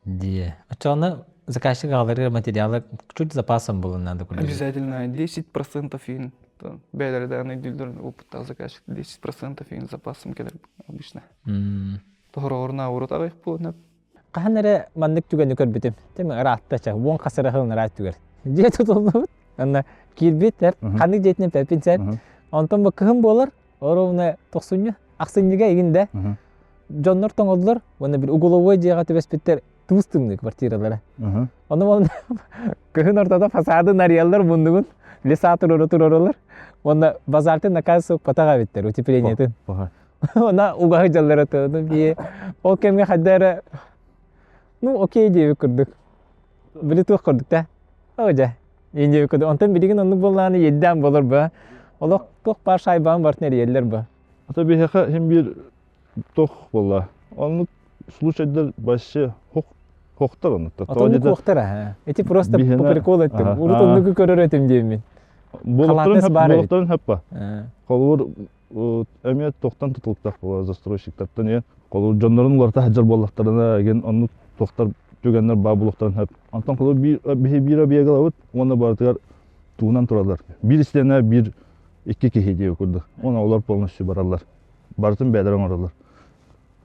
Дие. Очоны заказчик алары материалы чуть запасом было надо куда. Обязательно 10% ин. Бәйләрдә аны дилдер опытта заказчик 10% ин запасом келер обычно. Тоғырғырына урутагы болнап. Каханары маннык түгәне көрбүтүм. Теме ыраттача, вон касыры хылын ырат түгер. Же тутулду. Анна кирбиттер, канык жетине пепинсер. Онтон бу кыһым болар, оруна 90 аксынныга эгинде. Жоннор тоңолдулар, оны бир уголовой жайга төбеспиттер тустымны квартиралары. Оны бол кыһын ортада фасады нариялар бундугун лесатор оротуралар. Оны базарты наказ патага биттер, утеплениятын. Она угахы жаллары тыды бие. Ол кемге хаддары ну окей деп көрдүк. Билетух көрдүк да. Ожа. Инде көрдүк. Онтон билеген оны болланы 7ден болор ба. Олок тох бар шайбан бар нерелер ба. Ата бихака hem bir тох болла. Оны случайдар башы хоқтар оны. Атон хоқтар. Эти просто по приколу эттим. Урут онугу көрөр этим дейм. Болоктарын хаппа. Колур эмет тоқтан тутулуктак бола застройщиктардан эен. Колур жоннорун уларта хаджар боллактарына ген оны тоқтар төгеннер бабулуктарын хап. Антон колур bir объегалабыт, оны бартыгар туунан туралар. Bir истене bir iki кехиде көрдүк. Оны олар полностью баралар. Бартын бәдерен оралар.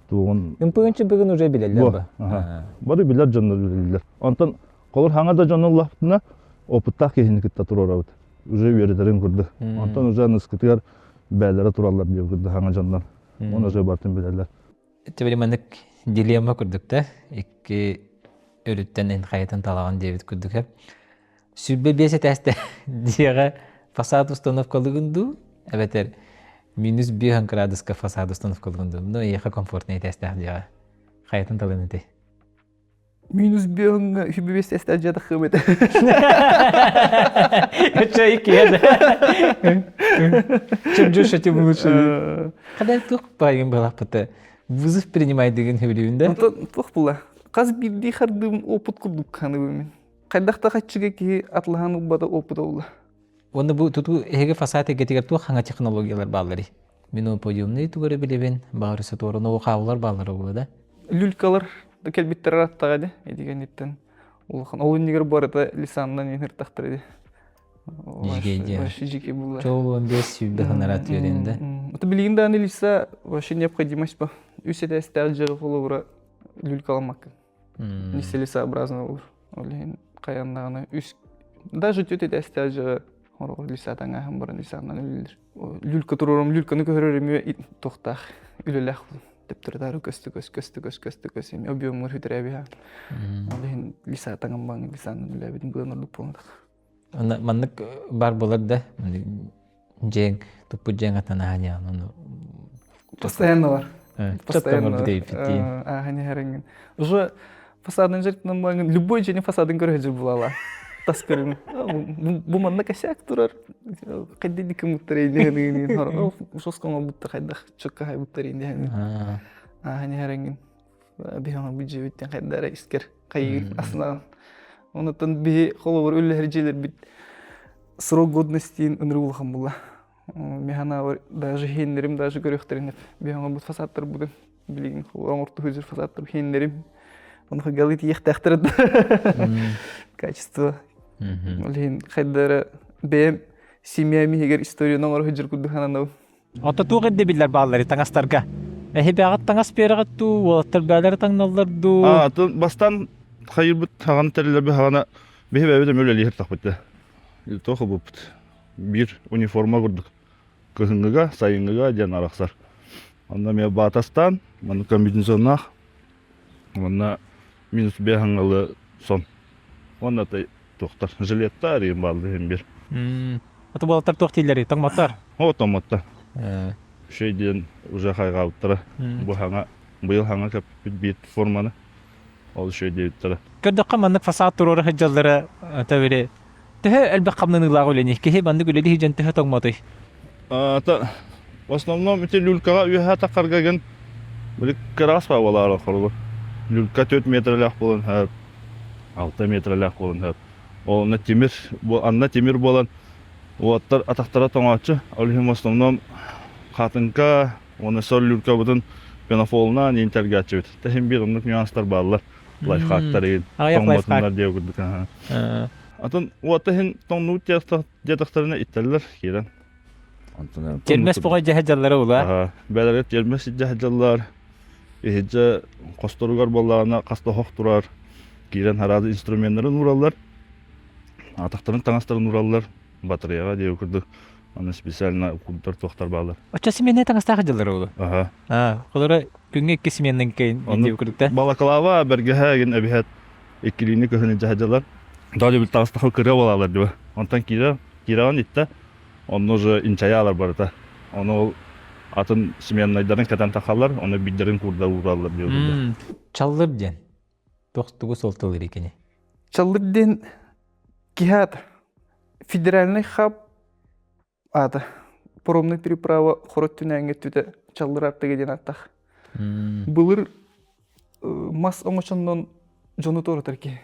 Тугун. Импынчы бүгүн уже билелер ба. Бары билер жоннор билелер. Антон колур хаңада жоннор лаптына опытта кехиникитта турарабыт. Уже вердерин көрдүк. Антон уже ныскытыгар бәдере туралар деп көрдүк хаңа жоннор. Оны уже бартын билелер. Тебери манык дилемма көрдүк да. Эки өрүттен эн кайтан талаган дебит көрдүк. Сүрбе бесе тесте диеге фасад установкалыгынду, эбетер минус 1 градуска фасад установкалыгынду. Но еха комфортный тестер диеге. Кайтан талыны те. Минус 1 хибибес тестер жада хыбет. Чай кеде. Чем жуша тем лучше. Когда тух пайым балапыты вызов принимай деген хебилибинде. Антон тух була. Каз бирди хардым опыт курдук каны мен. Кайдакта качыга ки атлахан убада опыт болла. Оны бу туту эге фасаты кетигер ту ханга технологиялар баллары. Мен подиумны тугары билебен, багырысы торыны окаулар баллары болду. Люлькалар да келбиттер аттага да, дегениттен. Улхан олуннигер барыта лисандан енер тактырды. Жиге булла. Чоулун бес сүбдө ханарат беренде. Это билигинде аны лиса вообще необходимость ба. Үсете сталжы фоловра люлькаламак. Неселесообразно olur. Олен каяннагына үс даже төтөдө сталжы лисатаңа хам бар лисандан үлдүр. Люлька турурум, люльканы көрөрөм токтак. Үлөлөк деп турдар көстү. Эми объемур хүтөрөбү. Олен лисатаңам баң лисандан үлөбүдүн быынырдык болду. Аны маннык бар болар да. Жең, тупу жең атана ханя. Постоянно бар. Постоянно дейт. Ханя харанган. Уже фасадын жертнан баң любой жене фасадын көрөжүр булала. Таскырым. Бу манна косяк турар. Кайда диким уттарыйны. Шоскома бутта кайда чокка хай буттарыйны. Ханя харанган. Бихама бижебиттен кайдара искер. Кайыр асынан. Онотон би холовор өллер желер бит срок годности ынрылган була. Механа даже хеннерим даже көрөктөрүнүп. Бихама бут фасадтар будун билген оңорту көзөр фасадтар хеннерим. Оны галит яхтактырды. Качество. Олен кайдара бем семьями эгер историяны оңор хөжөр кудуханан. Ата тугыдды билер баллары таңастарга. Эбегат таңас берегатту, олаттар баллары таңналларду. Атын бастан хайыр бут хаган терелер хагана бебе мөлели хеп такпытты. Тоху бут. Bir униформа көрдүк. Кыһыңга, сайыңга жан араксар. Анда ме батастан, маны комбинезоннах. Мына минус бехаңгалы сон. Онда тай токтар. Жилеттар им балды hem bir. Ата балаттар токтилери, таңматтар. О, томатта. Шейден уже хайга уттара. Бу хаңа, быйыл хаңа кеп бит форманы. Ол шейдеттер. Көрдөккө маннык фасад туруру хыжаллары табири. Тәһә әлбәт камнын лагы үләне. Кеһе банды гөледи хижен тәһә таңматы. Та в основном эти люлькага үһә такарган бир крас па болар ахыры. Люлька 4 метрлак болон һәр 6 метрлік болын хөп. Олына анна темир болан, оттар атақтара тоңатчы, олхим основном қатынка, оны сол люрка бұдын пенофолына нейін тәргәтчі өт. Тәхім бір ұмдық нюанстар балылар, лайфхактар еген, Аяқ лайфхак. тоңматындар деу күрдік. Атын, оты хин тоңну дедақтарына иттелілер кейден. Термес бұғай жәхет жаллары ола. Бәләрет термес иджәхджаллар, ихиджә қосторугар болларына қаста хоқ тұрар, кейден харады инструментларын ураллар, атақтарын таңастарын ураллар, батареяға деу күрдік. Аны специально култар тоқтар балар. Оча семенне таңастағы жаллары ола. Қолары күнге 2 семеннен кейін деу күрдікті. Балаклава бәргәһәген әбиһәт икилини көһүнү жаһаҗалар. Дали бил тагыстахы кыра балалар дип. Онтан кираган итте. Онны уже инчаялар барыта. Оны ол атын сменнайдарын катан тахалар, оны биддерин курда ураллар дип. Чаллыр ден. Тоқтугу солтылыр екені. Чаллырден кихат федеральный хаб ата паромный переправа хорот түнәңге түтә чаллыр аттыга ден аттах. Былыр мас оңочондон жону торотар ки.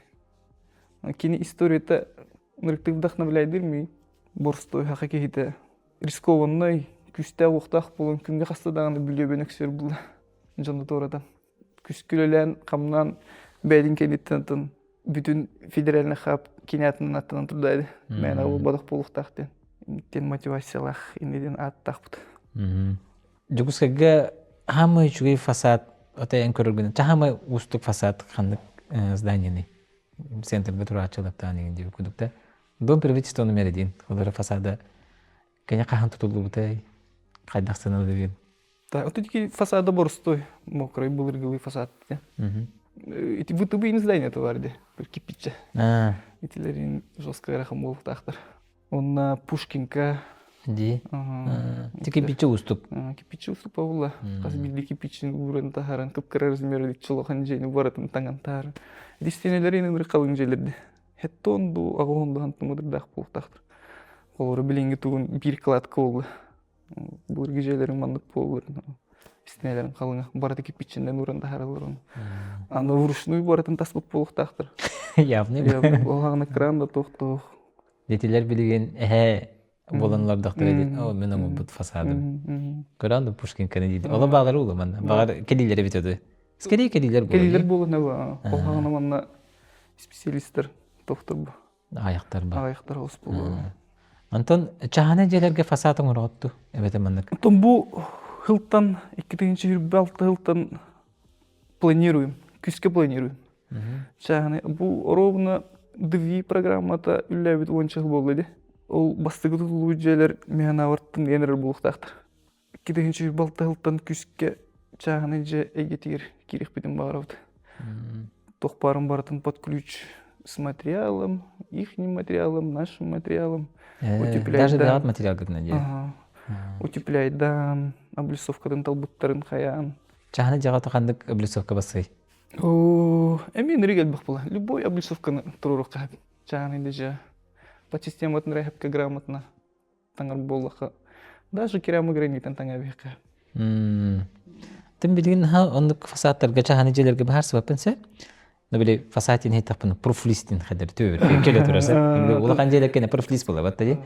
Кини историята нырыктык вдохновляйдыр ми. Борстой хака кихите рискованный күстә уктах болон күнгө хастадаганы билебен өксөр бул. Жону торотан. Күскүлелән камнан бәдин кенеттен бүтүн федеральный хаб кинятын аттан турдайды. Мен ал бодох болуктактен. Тен мотивациялах инеден аттахпыт. Жугускага хамы чугай фасад отайын көргүнү. Чахамы устук фасад хандык зданияны. Центрге турачылып таанеген деп күдүктө. Дом правительствону мередин. Олар фасада кене кахан тутулду бутай. Кайдаксына деген. Да, вот эти фасады борстой, мокрый булыргылый фасад. Эти ВТБ здания товарды, кипича. Этилерин жестко рахам болуп тахтар. Он на Пушкинка. Ди. Ти кипича уступ. Кипича уступ аула. Каз билди кипичин урын тахаран кыпкара размерли чолохан жейни баратын тангантар. Дистенелерин ынры калын жерлерде. Хеттонду агонду антымыдыр дах болуп тахтар. Олары билинги тугун бир кладка болду. Булыргы жерлерин мандык болду. Стенелерин калыңа бараты кипичинден урын тахаралар. Аны вручную баратын таспык болуп тахтар. Явный. Олганы кранда тохтох. Детилер билген боланлар доктор дейт. О, мен аны бут фасадым. Көрәнде Пушкинка дейт. Ола багыр улы манда. Багыр келилер битеди. Скорее келилер болду. Келилер болду нәва. Олганы манна специалисттер доктор бу. Аяктар бар. Аяктар ос болду. Антон чахана жерлерге фасадың уратту. Эбете мандык. Антон бу хылтан 2026 хылтан планируем. Күскө планируем. Чахана бу ровно 2 программата үлләбит 10 жыл болду. Ол бастыгы тутулуу жерлер мен аварттын энер булуктактыр. 2026 хылтан күскө чахана же эгетир кирих битин багырабыт. Тохпарым баратын под ключ с материалом, ихним материалом, нашим материалом. Даже дагат материал гына же. Утепляет дан, облицовкадан талбуттарын хаян. Чахана жага токандык облицовка басый. Эми нырыгел бак була. Любой облицовканы турурuk кап. Чахана деже по систематын рехапка грамотно таңар боллаха. Даже керамы гранитан таңа бека. Тем билген ондук фасадтарга чахана жерлерге бар сабаппенсе. Набили фасадтин хейтапын профлистин хадер төбөр келе тураса. Улакан жерлер кене профлист болот баттади.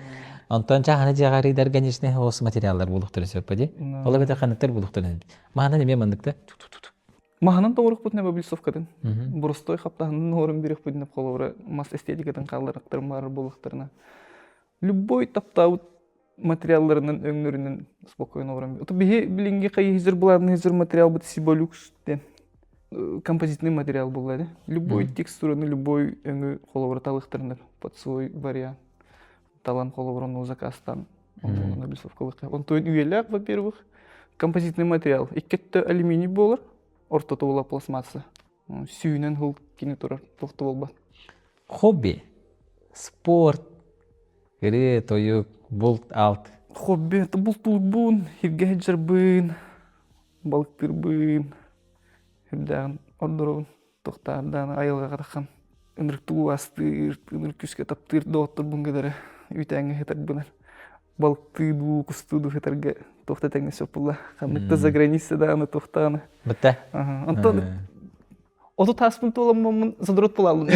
Антон чахана жагарыдар конечно ос материаллар булуктур сөппади. Ола бета канаттар булуктур. Мана неме мандыкта? Маханан тоңурук бут неме облицовкадан. Борстой хаптаһын норым бирек бүтүнүп калыбыр. Мас эстетикадан калдырыктар бар булуктарына. Любой таптаут материалларынын өңнөрүнөн спокойно орам. Ото билинге кайы хизер буларын хизер материал бут сиболюкс ден. Композитный материал булады. Любой текстураны, любой өңү колобур талыктырыныр под свой вариант. Талан колобурunu заказтан. Он облицовкалык. Он тоен үйелак, во-первых, композитный материал. Иккетте алюминий болор, ортото була пластмасса. Сүйүнөн хул кини турар, токту болбат. Хобби, спорт, гыре, тоюк, булт, алт. Хобби, это бултулбун, хиргеджербын, балыктырбын. Хирдагын ордорун, токтардан айылга каракан. Ынырктуу астыр, ыныр күскө таптыр, доттур бунгадары. Үтәңге хетарбынар. Балыктыду, кустуду хетарга тохта тәңне сөпула. Ханыкта за границада аны тохтаны. Бітті? Антон Оту таспын толамамын задрот полалын.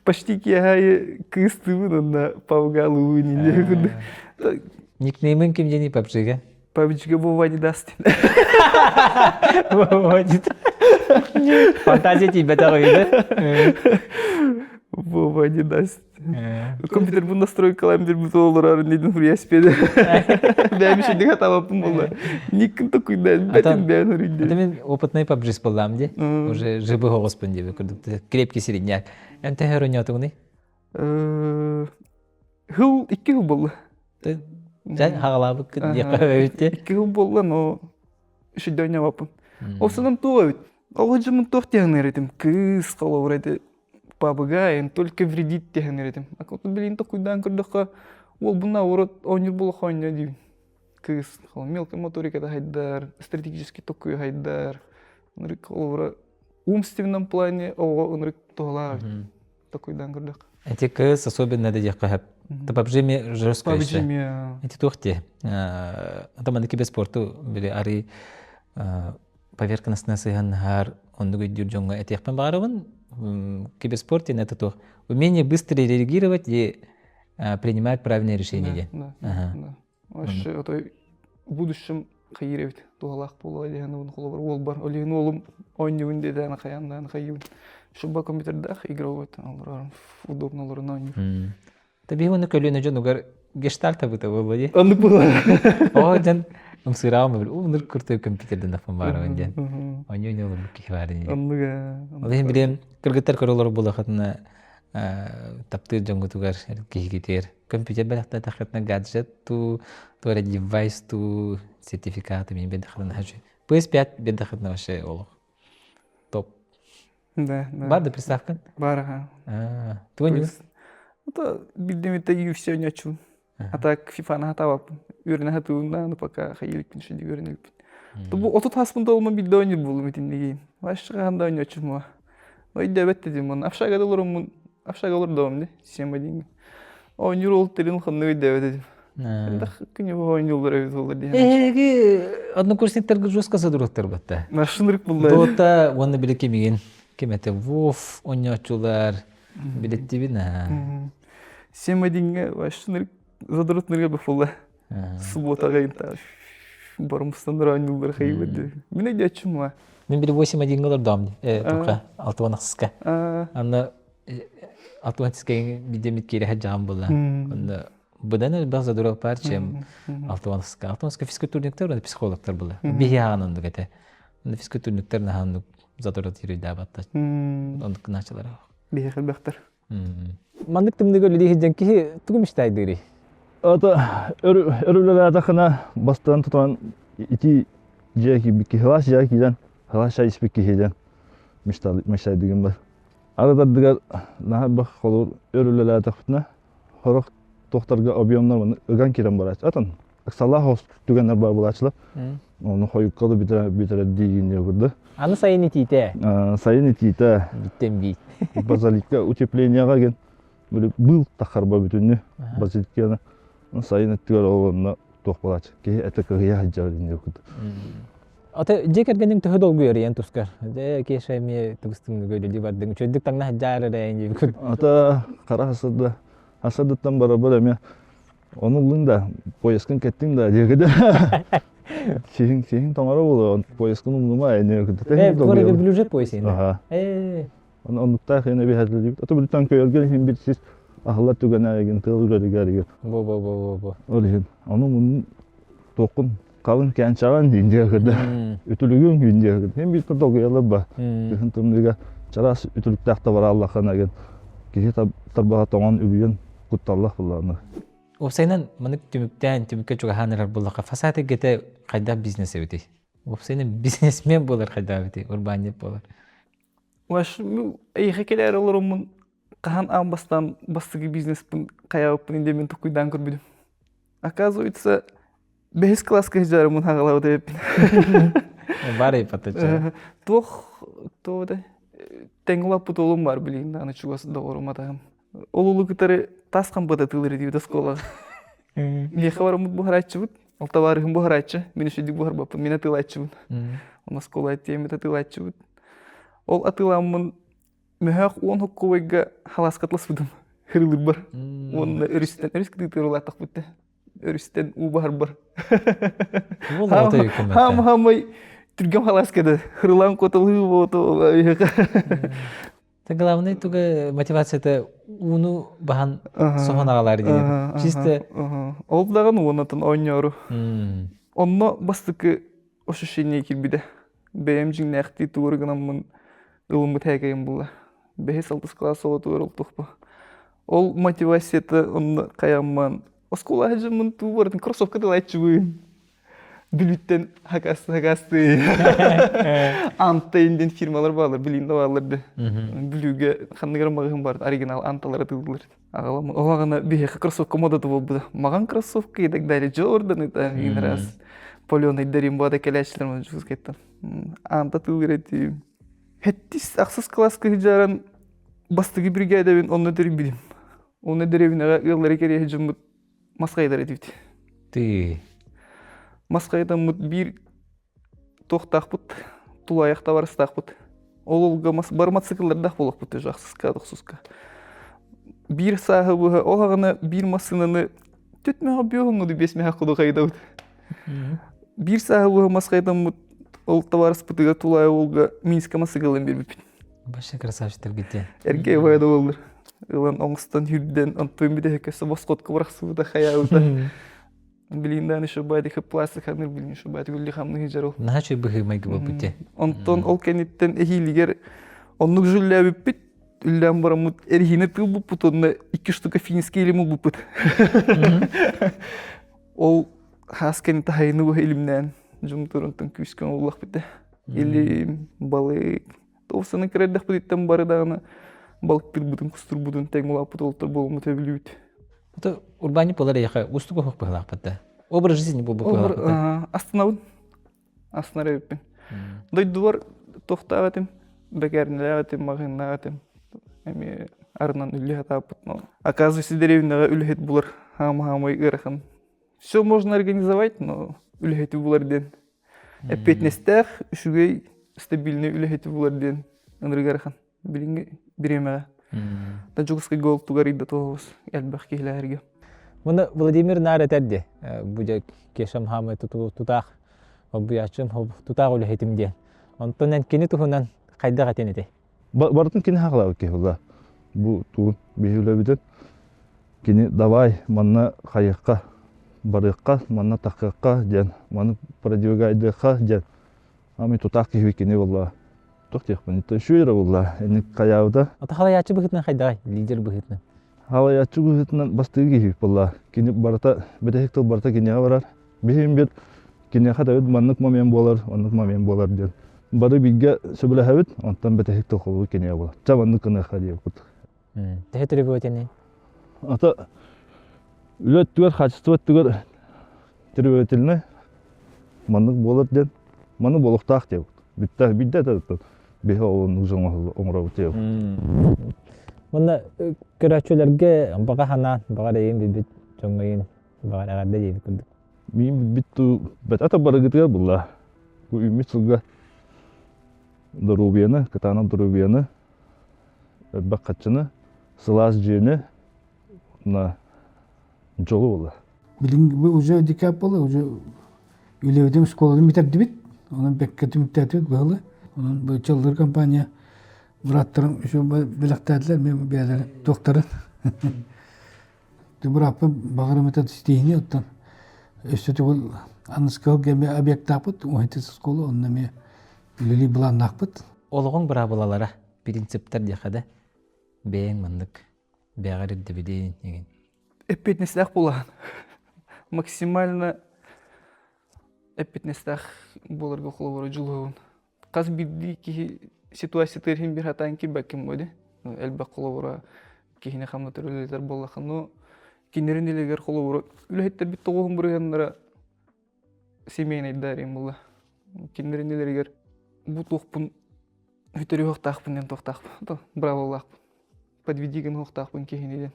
Почти кияхай кыстыбын онна паугалуын инде. Никнеймын ким жени папчыга? Пабичке Вова не даст. Фантазия тебе такой, Вова не даст. Компьютер бұл настрой каламдер бұл олар неден фурияспеді. Бәм еще не готова помогла. Никым такой дән, бәтін бән үрінде. Это мен опытный пабжис болдам, де? Уже живый голос пөнде, крепкий середняк. Әнте хероня отығыны? Хыл, 2 хыл болды. Жан хағалабы күддеқі өтте? 2 хыл болды, но үші дөне вапын. Осыдан туға өт. Олы жымын тоқ тегін еретім. Кыз қала ұрайды. Пабыгаен только вредит тегін еретім. Акылты білейін тоқуйдан күрдіққа ол бұна орот ойнер болы қойны дейін. Кыз қала мелкий моторикада хайдар, стратегический тоқуй хайдар. Онырық олы умственном плане оға онырық тоғыла тоқуйдан күрдіқ. Эти кыз особенно да деққа хэп. Та пабжеме жорстко еще. Пабжеме. Эти тоқте. Атаманы киберспорту біле ари поверхностный сыганхар, он дугай дюрджонга этихпен барабын. Киберспорте это то умение быстро реагировать и принимать правильные решения. Да. Вообще, в будущем хайревит тугалах пола дегенде бун холбар ол бар. Олин олум ойнуун деди ана каяндан хайбын. Шуба компьютердах играть, алар удобно лор нойну. Таби оны көлөнө жон угар гештальта быта болду ди. Анды була. О, жан умсырам бил. Унур курты компьютерден нафан бар онде. Ойнуун олум кихварни. Андыга. Олен билем кыргыттар көрөлөр булахатына тапты жонгутугар кихигитер. Компьютер балакта тахатна гаджет ту тора девайс ту сертификаты мен бедахатна хажу. PS5 бедахатна вообще олох. Топ. Да. Барды приставка? Бара. Твой Это бидемите и все не чу. А так FIFA на хатавап. Юрна хатуна, но пока хаилпин шеди юрнелпин. Тобу отут хаспында олма бидони булу митиннеги. Башка ханда не чума. Ой дебет дедим, афшага долорум, афшага долор домне, сема динги. О нюрол терин ханны дебет дедим. Да кыне ой нюрол ревизолар дедим. Однокурсниктер жестко задуруктар батта. Машинрык булды. Дота оны билекемеген. Кемете вов онячулар билеттибина. Сема динги машинрык задурутнырга бафулла. Субботага инта. Бармыстан раннылар хайбады. Мене дячума. Мен били 8-1 голор домди. Тока 6-6-ка. Аны 6-6-ка бидемит кере хаджам була. Аны Бұдан база дұрау бар, чем 6-6-ка. 6-6-ка физкультурниктер, оны психологтар була. Бихиаған онды кәте. Оны физкультурниктер наханны задұрат ерейді абатта. Онды кыначылар. Бихиғыл бәқтір. Мандық тымды көлі дейхеден кихи тұғым іштайды ғыры? Ата өрүлөр атакына бастан тутан ити жаки бики хлаш жакидан хлаш айспики хеден миштай деген бар. Арада дигер на бак холор өрүлөр атакына хорок тохторга объемнар ыган кирен бар. Атын Аксалла хос түгеннер бар булачылар. Оны хойуккалы битер дигин көрдү. Аны сайын итите. Сайын итите. Биттен бит. Базаликка утеплениега ген был тахарба бүтүнү базаликканы сайын еттігер олығына тоқпалач. Кей әті күйе хаджағын өкіді. Ата жекергенің түхі долғы өрі ең тұскар. Кей шайме тұғыстың көйлі бардың. Чөйдік таңна хаджағыр әрәйін өкіді. Ата қара хасадыттан бара-бар әме. Оның лында пояскын кеттің да дегіді. Сейін тоңары болы, пояскын ұңғыма әйіне өкіді. Көрі білужет поясы енді. Ондықта қиын әбе хәзілі дейбіт. Ата бүліттен көйерген хем бітсіз ахылар түгенәген тылгыры гәргер. Бо. Олеген. Оның мұның тоқын қалын кәнчаған дейінде өкіді. Үтілігін дейінде өкіді. Хем бит бір тоғы елі ба. Күхін тұмдыға чарас үтілікті ақта бар Аллахан әген. Кеше тарбаға тоңан үбейін құтталлах бұллағыны. Опсайнан мұнық түмікке чуға ханырар бұллаға фасаты кеті қайда бизнес өте. Опсайнан бизнесмен болар қайда өте, урбанет болар. Ваш, әйхе келер оларымын қахан амбастан бастығы бизнеспін қаяуыппын инде мен тұқуйдан көрбедім. Оказывается, 5 класска жарымын хағалау деппін. Бары патача. Тоқ, тәңгілап бұт олым бар білейін, аны чуғасы да орым атағым. Ол ұлы күтары тасқан бұта тылыры дейді сколаға. Меха барымыд бұхар айтшы бұд. Ол табарыгын бухарачы, мен үшедік бухар бапын, мен атылачыбын. Оны скола айтемет атылачыбын. Ол атыламын мөхәк 10 хоккуайга халаскатлас будым. Хырылыр бар. Оны өрістен, өріскіді ұрылатық бұтты. Өрістен у бар бар. Хам-хамай түргем халаскады. Хырылан котылы боты. Главное туга мотивацията уну бахан сохон агалар дейер. Чисто Ол даган онатын ойнyorу. Онно бастыкы ощущение кирбиде. Бэм жиңнәхти туурганамын ылымы тәгәйм була. Бэхес 6 класс ола туурылтықпы. Ол мотивацияты онны каямман. Оскола хәҗемін туурдың кроссовка дылайтчыбын. Бүліттен хакасты. Антайынден фирмалар балар, білейінді баларды. Бүліге қанығыр мағығым барды, оригинал анталары тылдылар. Ағаламын, оғағына бейхі кроссовка модаты болды. Маған кроссовка едік дәрі Джордан ета, ең раз. Полион айдарым бада кәләшілермен жүз кеттім. Анта тылдыр әтейім. Хәттіс ақсыз класска хиджаран бастығы бригадавин онны дөрім білім. Онны дөрімін аға ұллары кере хиджамыд масқайдар әтейді. ты Масқайдан мұт бір тоқтақ бұд, тұла аяқта барыстақ бұд. Ол олға бар мотоциклдардақ болақ бұд, жақсызқа, дұқсызқа. Бір сағы бұға, олағына бір масынаны төтмеға бүйоғыңыды бесмеға құды қайда бұд. Бір сағы бұға масқайдан мұт, ол табарыс бұдыға тұла олға Минска масықылын бер бүпін. башы красавчиктер кетті. Әрге байда болдыр. Илан оңыстан хүрден, антойын біде хөкесі басқотқа бірақсы бұда қаяуыда. Билиндан еще байды хып пластик ханыр билин еще байды гүлли хамны хижарыл. Наха чөй бұхы майгы бол бүтте. Онтон ол кенеттен эхилигер оннук жүллә биппит үллән барамут эрхине тыл буппут онна 2 штука финский илиму буппут. Ол хас кенетте хайны бу илимнән жумтурунтан күскән уллах бите. Или балык. Товсаны кердәк биттен барыдагына балык тил бутун кустур бутун теңулап бутултыр болму төбүлүт. Это урбани полары яха устуга хок пыгылак патта. Образ жизни бу пыгылак патта. Астанабын. Астанарабын. Дойдуар тоқтағатым, бәкәрнеләгатым, мағыннағатым. Әме арынан үлі атапыт. Оказывается, деревняға үліхет бұлар хам-хамай ырахын. Все можно организовать, но үліхеті бұлар ден. Әпетнестәқ үшігей стабильный үліхеті бұлар ден. Анырғархан. Білінгі біремеға. Таджукский гол тугарида тоғыз. Әлбәқ кейләрге. Мұны Владимир нар әтәрде. Бұда кешам хамай тутақ. Обуячым тутақ үлі хетімде. Онтонен кені тұхынан қайда қатен еті? Бардын кені хақылау ке, олда. Бұ туғын бейхілі біден. Кені давай, манна қайыққа, барыққа, манна тақыққа, ден. Манна продвигайдыққа, ден. Ами тутақ кехі кені, олда. Тоқтеқпын. Шүйері, олда. Әні қаяуда. Ата халаячы бұхытынан қайдағай? Лидер бұхытынан? Халаячы бұхытынан бастығы кехі, олда. Кені барата, бәтәхіктіл барата кенеға барар. Бейхім бір кені қатауыд маннық мамен болар, оннық мамен болар, ден. Бары бігге сөбілі әуіт, онтан бәтәхіктіл қолуы кенеға болар. Чабанны қыны қадия бұд. Тәхе түрі бөтені? Ата, үлет түгер, қачыстыват түгер түрі өтіліні маннық болар, ден. Маны болуқтақ деп. Бидді әтәді. Бейхі олың ұзың оңыра өтеу. Мұны көрәчөлерге баға ханан, баға дейін бейбіт жоңғайын, баға ағарда дейін күрдік. Мен бітті бәт ата бары кетігер бұлла. Бұл үмет сылға дұрубияны, катана дұрубияны, бәк қатшыны, сылас жүйені на жолы бұлла. Білін уже декап болды, уже үйлеудем школадың бітірді бит. Onun bekketim müddet böyle. Onun bu çıldır kampanya bıraktırım şu bileklerler benim beyler doktorun. De bırakıp bağırım etet isteyini ottan. Üstü bu anıskal gemi abiyek tapıt. O heti skolu onunla mi lili bulan nakpıt. Olğun bıra bulalara prinsipler diyakada beğen mandık. Beğer eddi bideyin. Эппетнестах болған. Максимально эппетнестах боларға қолы бұры жылуын. Қаз бірді ки ситуация терхин бір хатан ки бәкім өйді. Әлбәк қолы бұры кейіне қамна түрілелер болақын. Но кенерін елегер қолы бұры. Үліхеттер бітті қолын бұрығанлара семейін айдарым болы. Кенерін елегер бұл тоқпын үтірі оқтақпын, ен тоқтақпын. Браво олақпын. Подведиген оқтақпын кейінеден.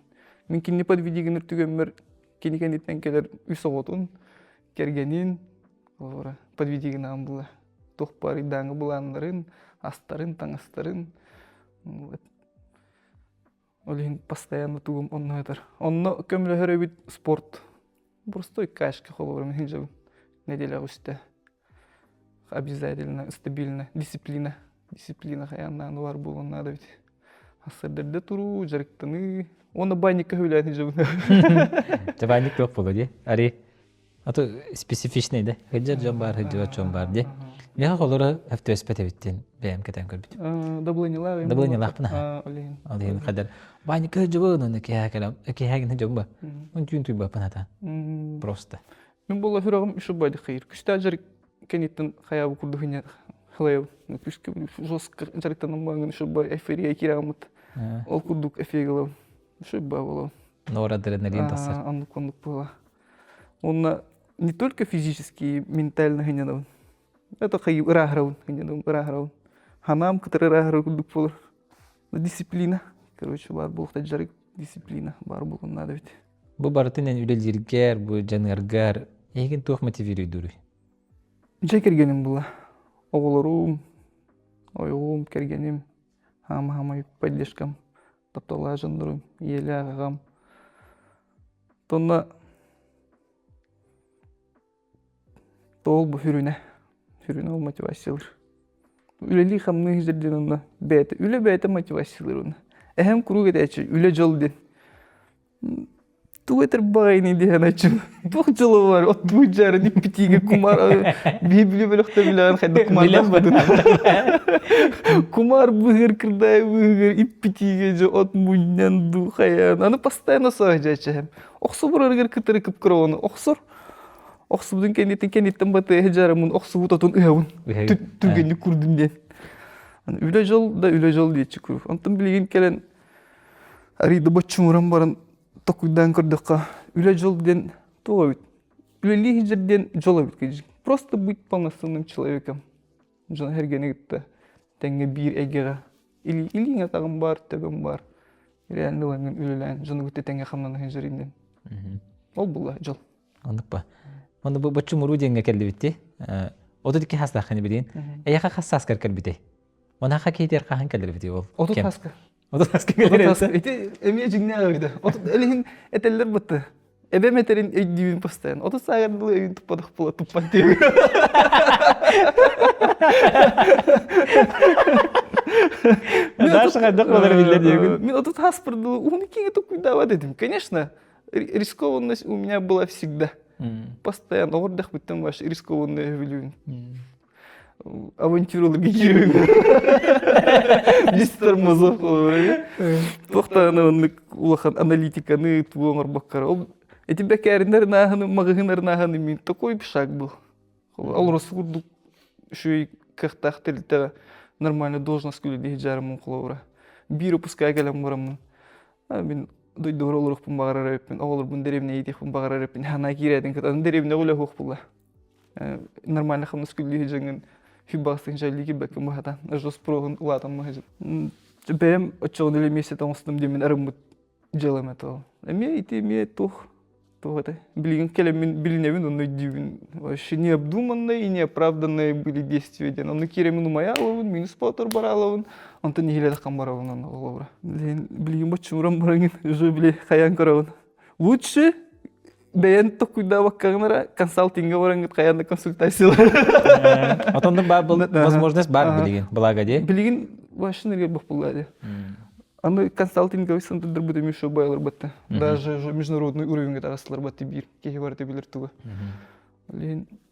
Мен кенне подведиген үртігенмер кенекенеттен келер үс оғытын. кергенин ора подведигинам була. Тохпары даңы буланларын, астарын, таңастарын. Вот. Олин постоянно тугум онно этер. Онно көмлөһөрө бит спорт. Простой кашка холорым хинжабын. Неделя густе. Обязательно стабильно дисциплина. Дисциплина хаяннан бар болгон надо бит. Асырдырда туру, жарыктаны. Оны банникка хүлән хинжабын. Жабайник yok боло ди. Ари ато специфичный да. Хыджар жон бар, хыджар чон бар ди. Мега холора хәфтә спете биттен. Бәям кетен көрбит. Даблынылар. Даблынылар Олин. Алын кадәр. Банник жабы оны кәһәкәләм. Кәһәген жабы. Он түн туй бапаната. Просто. Мен болла хүрәгем ише байды хәер. Күстә жарык кенеттен хаябы курды хыня. Хлеев. Күскә жестко жарыктан маңын ише бай эфирия кирамыт. Ол курдук эфигалам. Ише бай болам. Норадреналин тасар. Анны кондук была. Он не только физически, ментально генерал. Это хай раграу, генерал раграу. Ханам, который раграу курдук была. Дисциплина. Короче, бар был таджарик дисциплина. Бар был надо ведь. Бу бартынен үлелергер, бу жаныргар еген тух мотивируй дуруй. Жай кергеним была. Оғылырум, ойғым кергеним. Хама поддержкам. Таптала жандырым, елі ағағам. Тонна тол бу хүрүнө ол мотивациялар. Үлели хамны жерден онна бәйті. Үле бәйті мотивациялар оны. Әхем куру кетечі, үле жол ден. Туғетер бағайны деген açım. Туқ жолы бар, от бұй жары непетиге кумар. Бейбілі бөліқті біліған қайда кумардан бадын. Кумар бұғыр кірдай бұғыр, иппетиге жо от мұньян ду қаян. Аны постоянно соға жайчы. Оқсы бұр ұрғыр күтірі күп кірі оны. Оқсыр. Оқсы бұдың кенеттен баты жарымын. Оқсы бұд отын ұявын. Түгенді күрдім ден. Үле жол дейчі күріп. Антын білеген келен ариды бачым ұрам барын токуйдан көрдіққа. Үле жол ден тоға бит. Үлелі жерден жола бит кежік. Просто быть полноценным человеком. Жона хергені кетті. Тәңге бір әгеға. Илиңе тағым бар, төбім бар. Реально лаңын үлелән. Жона күтті тәңге қамнан хенжерінден. Ол бұла жол. Ондық ба. Онда бұл бачым ұру денге келді бітті. Оды деке хастақыны білейін. Әяқа хастас кәркер біте. Ona hak eder kahan gelir bitiyor ol. Otu taska. Otu taska gelir. Otu taska. Eti emye jigna öyle. Otu elihin eteller battı. Ebe meterin evdivin postayan. Otu sayardılı evin tupadık pula tupan diyor. Дальше ходок болар билер диyor. Мен otu таспырдылы. Уны кеге токуйдава дедим. Конечно, рискованность у меня была всегда. Постоянно. Ордах биттен ваш рискованные вилюн. Авантюрологи герои. Без тормозов. Тоқтаны улахан аналитиканы туоңар баккара. Эти бекеринер наханы, магагынар наханы мен такой шаг был. Ал расурду шуй кахтах тельта нормально должность күлі жарымын құлауыра. Бир опускай кәлем барамын. Мен дойды оралырық пын бағарар өппен, оғылыр бұн деревне етек пын бағарар өппен. Хана киреден кәт, деревне оғылы хоқ бұла. Нормально қамнас күлі жеңін. Фибастың жайлығы бәкім бағатан, жос проғын ұлатан мағажыр. Бәйім отчауын әлі месеттен ұстым демен әрімбіт жалам әті ол. Әме ете ме тоқ это. Білген келемен біліневін, оны дейін. Вообще необдуманные и неоправданные были действия. Оны керемен ұмай алауын, минус паутор бар алауын, онты негеледі қан бар алауын олауыра. Білген бәтшім ұрам бараңын, жо біле қаян қарауын. Лучше бәйін тоқуйда баққағынара консалтинга бараңын қаянда консультациялар. Отонда бұл возможность бар білген, благо де? Білген вашын әрге бақ болады. Аны консалтинговый центр бөтем еще байлар бәтті. Даже международный уровень тағасылар бәтті бір. Кеге барды білер туға.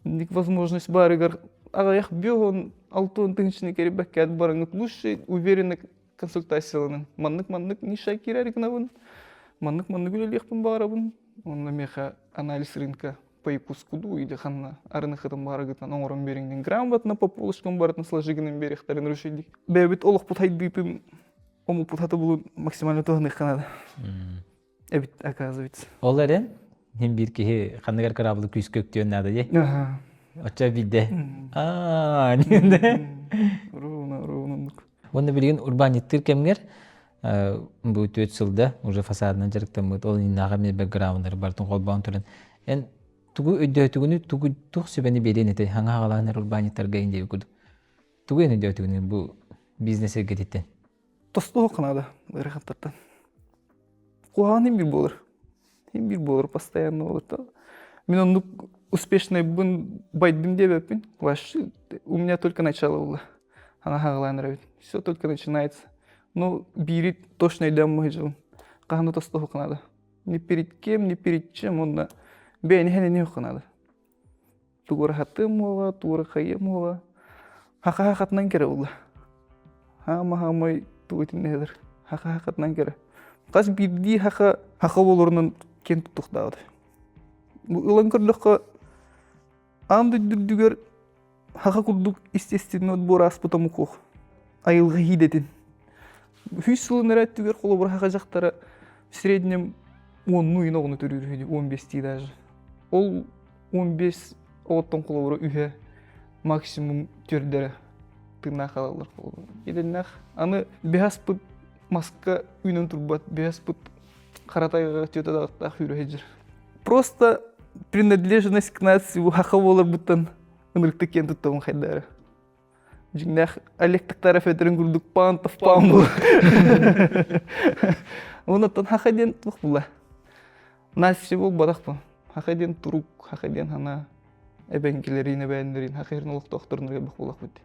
Ник возможность барыгар. Ағаяқ беғын алтуын тыңшыны кері бәккәд барыңыз. Лучше уверенно консультацияланын. Маннык не шайкер әрігінавын. Маннык үлелеқпін бағарабын. Онна меха анализ рынка по ипускуду или ханна арынықытын барығытан оңырын беріңден. Грамотно по полышкан барытын сложигінің беректарын рушидик. Бәбет олық пұтайдыпым. Ому путаты булу максимально тоғынық қанады. Әбіт, оказывается. Ол әрен, хем бір кеге қандығар қарабылы күйіс көктеуін нады де? Отча білді. Ненде? Ровно. Онда білген урбаниттер кемгер, бұл 4 жылда уже фасадынан жарықтан бұд, ол нағаме бэкграундары бартын қолбауын түрін. Ән тугу өйдөтүгүнү тугу тух сөбени берен эте хаңа галанар урбаниттарга инде күдү. Тугу өйдөтүгүнү бу бизнесе кетиттен. Тостоо канада ырахаттан. Куан им бир болор постоянно вот. Мен он успешный бун байдым дебеппин. Вообще у меня только начало было. Она хагаланар. Все только начинается. Ну, бири точно идем мы живем. Кахну тостоо канада. Ни перед кем, ни перед чем он бен не канада. Тугура хатым ола, тугура хайым ола. Хакатнан кере улла. Хамай тугутин недер. Хакатнан кере. Каз бирди хака болорунан кен туктабыт. Бу ылан көрдөккө анды дүрдүгөр хака курдук естественно борас потому кох. Айылга хидетин. Хүсүлүн эреттүгөр коло бир хака жактары в среднем 10 муйна оны төрүрүдү 15 ти даже. Ол 15 оттон коло бир үйө максимум төрдөрө тына калалар коло. Еденнах аны беаспыт маска үйнөн турбат, беаспыт каратайга төтөдагы хүрөжүр. Просто принадлежность к нации у хака болор буттан ынырыкты кен туттабын хайдары. Жигнах алектактар фетерин курдук пантов памбу. Онотон хакаден тук була. Нasi бол бадакпы. Хакаден турук, хакаден хана эбенкелерин, эбендерин, хакерин улук докторнуга бак булак бит.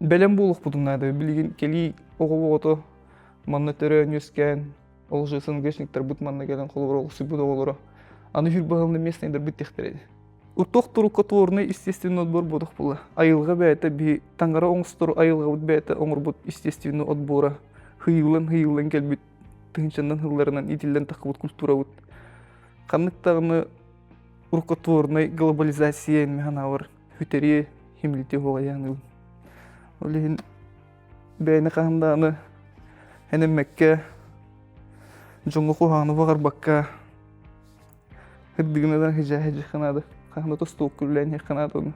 Белем булук будун нада, билген кели ого-ого манна төрөн өскен, олжысын гешниктер бут манна келен колбор субуда болоро. Аны жүр багылны местнейдер бит тектереди. Урток туру котворны естественно отбор бодук була. Айылга бәйте би таңгара оңстор айылга бут бәйте оңор бут естественно отбора. Хыйлын келбит. Тынчандан хылларынан итилден такыбыт культура бут. Канныктагыны уркотворны глобализация механавар хүтери химлите хогаяны. Олин бәйне канданы энем Мекке жоңго коханы багар бакка. Хиддигинадан хижа ханады. Хана тостук күлләне ханады.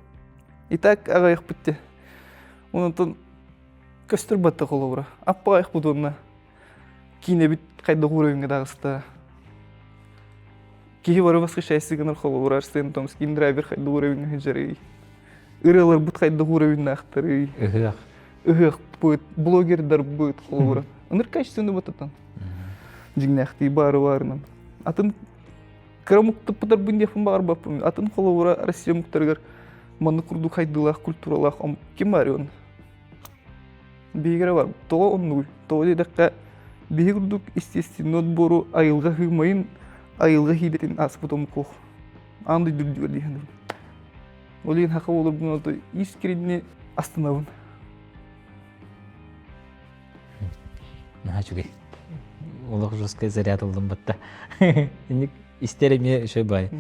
Итак, агайык битте. Онтон көстөр батта колобура. Аппайык будунна. Кине бит кайда гурыгыңга дагыста. Кихи бары восхищайсыгынар колобура, Арсен Томский драйвер кайда гурыгыңга хижары. Ыралар бут кайда гурыгыңга актары. Ыгык бут, блогердар бут колобура. Оныр качественный бутатан. Жигнахти бары-барынан. Атын Кырамукты пытар бүндефін бағар баппын. Атын қолауыра Россия мұқтарығар маны күрду қайдылақ, культуралақ, кем бар он? Бейгері бар. Тоға онны. Тоға дейдаққа бейгі күрдік естественно отбору айылға хымайын, айылға хидетін аспытым қоқ. Анды дүрдігер дейін. Олейін хақа олар бұны алды искренне астанабын. Наға жүге. Олық жұрсқа заряд олдым батта. Истереме шөй бай.